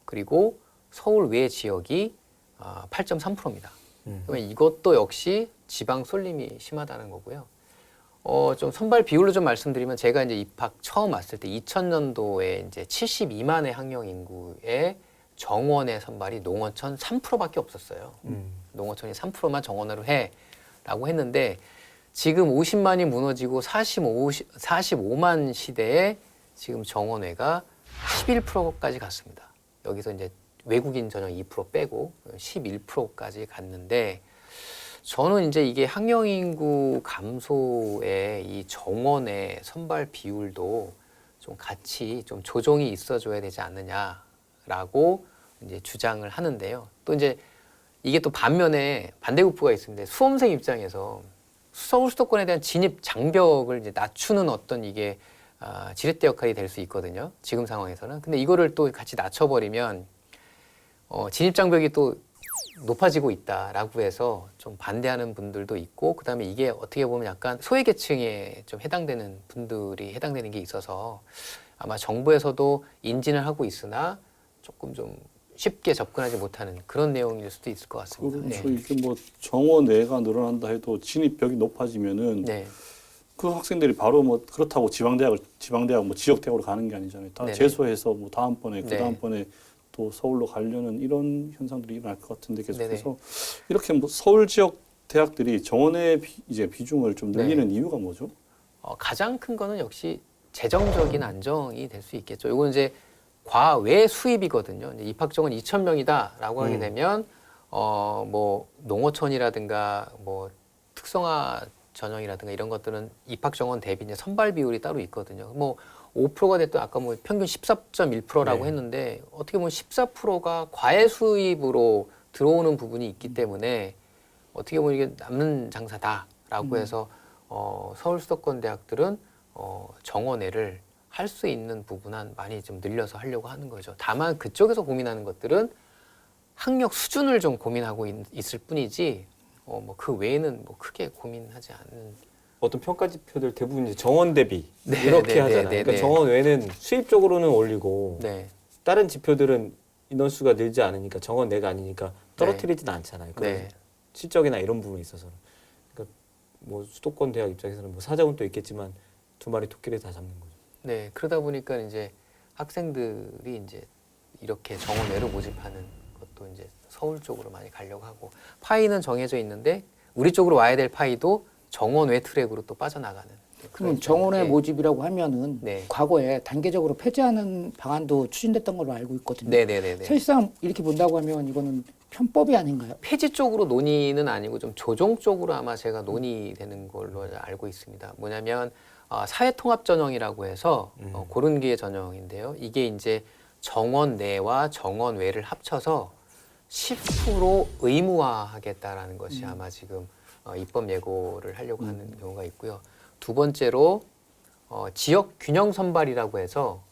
그리고 서울 외 지역이 8.3%입니다. 그러면 이것도 역시 지방 쏠림이 심하다는 거고요. 좀 선발 비율로 좀 말씀드리면 제가 이제 입학 처음 왔을 때 2000년도에 이제 72만의 학령 인구의 정원의 선발이 농어촌 3%밖에 없었어요. 농어촌이 3%만 정원으로 해라고 했는데 지금 50만이 무너지고 45만 시대에 지금 정원회가 11%까지 갔습니다. 여기서 이제 외국인 전형 2% 빼고 11%까지 갔는데 저는 이제 이게 학령 인구 감소에 이 정원의 선발 비율도 좀 같이 좀 조정이 있어줘야 되지 않느냐라고 이제 주장을 하는데요. 또 이제 이게 또 반면에 반대급부가 있습니다. 수험생 입장에서 서울 수도권에 대한 진입 장벽을 이제 낮추는 어떤 이게 지렛대 역할이 될 수 있거든요. 지금 상황에서는. 근데 이거를 또 같이 낮춰버리면 진입 장벽이 또 높아지고 있다라고 해서 좀 반대하는 분들도 있고, 그다음에 이게 어떻게 보면 약간 소외계층에 좀 해당되는 분들이 해당되는 게 있어서 아마 정부에서도 인지는 하고 있으나 조금 좀 쉽게 접근하지 못하는 그런 내용일 수도 있을 것 같습니다. 그렇죠. 이게 뭐 정원외가 늘어난다 해도 진입벽이 높아지면은 네. 그 학생들이 바로 뭐 그렇다고 지방 뭐 지역 대학으로 가는 게 아니잖아요. 다 네네. 재수해서 뭐 다음번에 네. 그 다음번에 또 서울로 가려는 이런 현상들이 일어날 것 같은데 계속해서 네네. 이렇게 뭐 서울 지역 대학들이 정원의 이제 비중을 좀 늘리는 네. 이유가 뭐죠? 가장 큰 거는 역시 재정적인 안정이 될 수 있겠죠. 이건 이제 과외 수입이거든요. 이제 입학 정원 2,000명이다라고 하게 되면 뭐 농어촌이라든가 뭐 특성화 전형이라든가 이런 것들은 입학 정원 대비 이제 선발 비율이 따로 있거든요. 뭐 5%가 됐든 아까 뭐 평균 14.1%라고 네. 했는데 어떻게 보면 14%가 과외 수입으로 들어오는 부분이 있기 때문에 어떻게 보면 이게 남는 장사다라고 해서 서울 수도권 대학들은 정원회를 할 수 있는 부분은 많이 좀 늘려서 하려고 하는 거죠. 다만 그쪽에서 고민하는 것들은 학력 수준을 좀 고민하고 있을 뿐이지 뭐 그 외에는 뭐 크게 고민하지 않는. 어떤 평가 지표들 대부분 이제 정원 대비 네, 이렇게 네, 하잖아요. 네, 네, 그러니까 네. 정원 외는 수입적으로는 올리고 네, 다른 지표들은 인원수가 늘지 않으니까 정원 내가 아니니까 떨어뜨리지는 않잖아요. 그런 네, 실적이나 이런 부분에 있어서는. 그러니까 뭐 수도권 대학 입장에서는 뭐 사정은 또 있겠지만 두 마리 토끼를 다 잡는 거죠. 네. 그러다 보니까 이제 학생들이 이제 이렇게 정원외로 모집하는 것도 이제 서울 쪽으로 많이 가려고 하고 파이는 정해져 있는데 우리 쪽으로 와야 될 파이도 정원외 트랙으로 또 빠져나가는. 그러면 정원의 네. 모집이라고 하면은 네. 과거에 단계적으로 폐지하는 방안도 추진됐던 걸로 알고 있거든요. 네네네네. 사실상 이렇게 본다고 하면 이거는 편법이 아닌가요? 폐지 쪽으로 논의는 아니고 좀 조정 쪽으로 아마 제가 논의되는 걸로 알고 있습니다. 뭐냐면 사회통합전형이라고 해서 고른기의 전형인데요. 이게 이제 정원 내와 정원 외를 합쳐서 10% 의무화하겠다라는 것이 아마 지금 입법 예고를 하려고 하는 경우가 있고요. 두 번째로 지역 균형 선발이라고 해서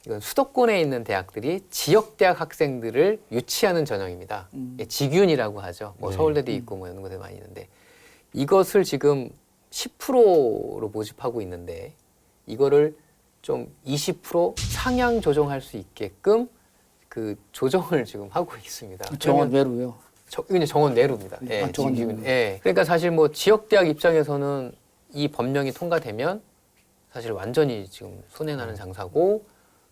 이건 수도권에 있는 대학들이 지역 대학 학생들을 유치하는 전형입니다. 예, 직윤이라고 하죠. 뭐 서울대도 있고 뭐 이런 곳에 많이 있는데 이것을 지금 10%로 모집하고 있는데 이거를 좀 20% 상향 조정할 수 있게끔 그 조정을 지금 하고 있습니다. 정원 외로요. 이거 이제 정원 내로입니다. 예, 아, 정원 지금, 내로. 예. 그러니까 사실 뭐 지역 대학 입장에서는 이 법령이 통과되면 사실 완전히 지금 손해 나는 장사고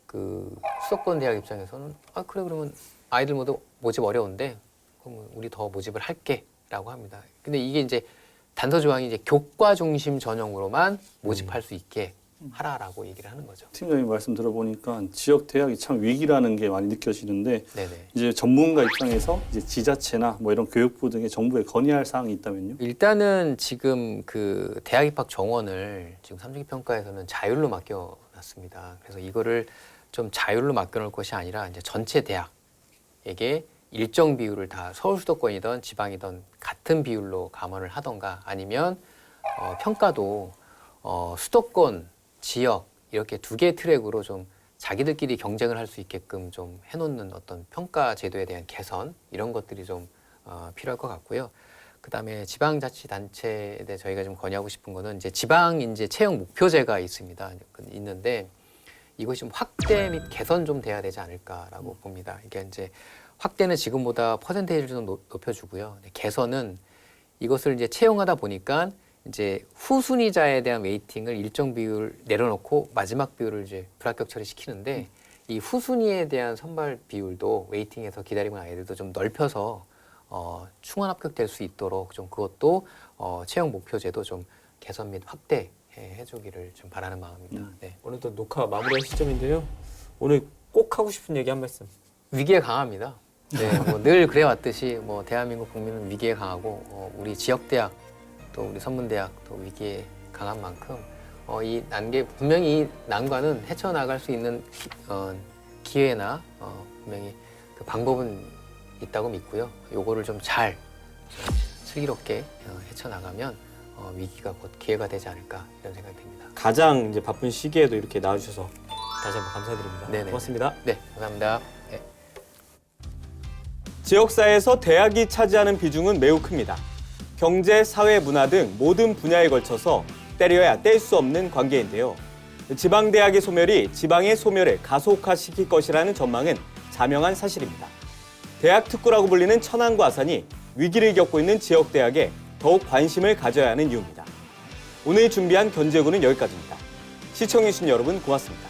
그 수도권 대학 입장에서는 아 그래 그러면 아이들 모두 모집 어려운데 그럼 우리 더 모집을 할게라고 합니다. 근데 이게 이제 단서 조항이 이제 교과 중심 전형으로만 모집할 수 있게 하라라고 얘기를 하는 거죠. 팀장님 말씀 들어보니까 지역 대학이 참 위기라는 게 많이 느껴지는데 네네. 이제 전문가 입장에서 이제 지자체나 뭐 이런 교육부 등의 정부에 건의할 사항이 있다면요? 일단은 지금 그 대학 입학 정원을 지금 3주기 평가에서는 자율로 맡겨놨습니다. 그래서 이거를 좀 자율로 맡겨놓을 것이 아니라 이제 전체 대학에게 일정 비율을 다 서울 수도권이든 지방이든 같은 비율로 감원을 하던가 아니면 평가도 수도권, 지역 이렇게 두 개의 트랙으로 좀 자기들끼리 경쟁을 할 수 있게끔 좀 해놓는 어떤 평가 제도에 대한 개선 이런 것들이 좀 필요할 것 같고요. 그다음에 지방자치단체에 대해 저희가 좀 건의하고 싶은 거는 이제 지방 인재 채용 목표제가 있는데 이것이 좀 확대 및 개선 좀 돼야 되지 않을까라고 봅니다. 이게 이제 확대는 지금보다 퍼센테이지를 좀 높여주고요. 개선은 이것을 이제 채용하다 보니까 이제 후순위자에 대한 웨이팅을 일정 비율 내려놓고 마지막 비율을 이제 불합격 처리시키는데 이 후순위에 대한 선발 비율도 웨이팅에서 기다리고 있는 아이들도 좀 넓혀서 충원 합격될 수 있도록 좀 그것도 채용 목표제도 좀 개선 및 확대 해주기를 좀 바라는 마음입니다. 네. 오늘 또 녹화 마무리할 시점인데요. 오늘 꼭 하고 싶은 얘기 한 말씀. 위기에 강합니다. 네, 뭐 늘 그래왔듯이 뭐 대한민국 국민은 위기에 강하고 우리 지역 대학 또 우리 선문대학 또 위기에 강한 만큼 이 난계 분명히 이 난관은 헤쳐나갈 수 있는 기회나 분명히 그 방법은 있다고 믿고요. 요거를 좀 잘 슬기롭게 헤쳐나가면 위기가 곧 기회가 되지 않을까 이런 생각이 듭니다. 가장 이제 바쁜 시기에도 이렇게 나와주셔서 다시 한번 감사드립니다. 네네. 고맙습니다. 네, 감사합니다. 네. 지역사회에서 대학이 차지하는 비중은 매우 큽니다. 경제, 사회, 문화 등 모든 분야에 걸쳐서 때려야 뗄 수 없는 관계인데요. 지방대학의 소멸이 지방의 소멸을 가속화시킬 것이라는 전망은 자명한 사실입니다. 대학 특구라고 불리는 천안과 아산이 위기를 겪고 있는 지역대학에 더욱 관심을 가져야 하는 이유입니다. 오늘 준비한 견제구는 여기까지입니다. 시청해주신 여러분 고맙습니다.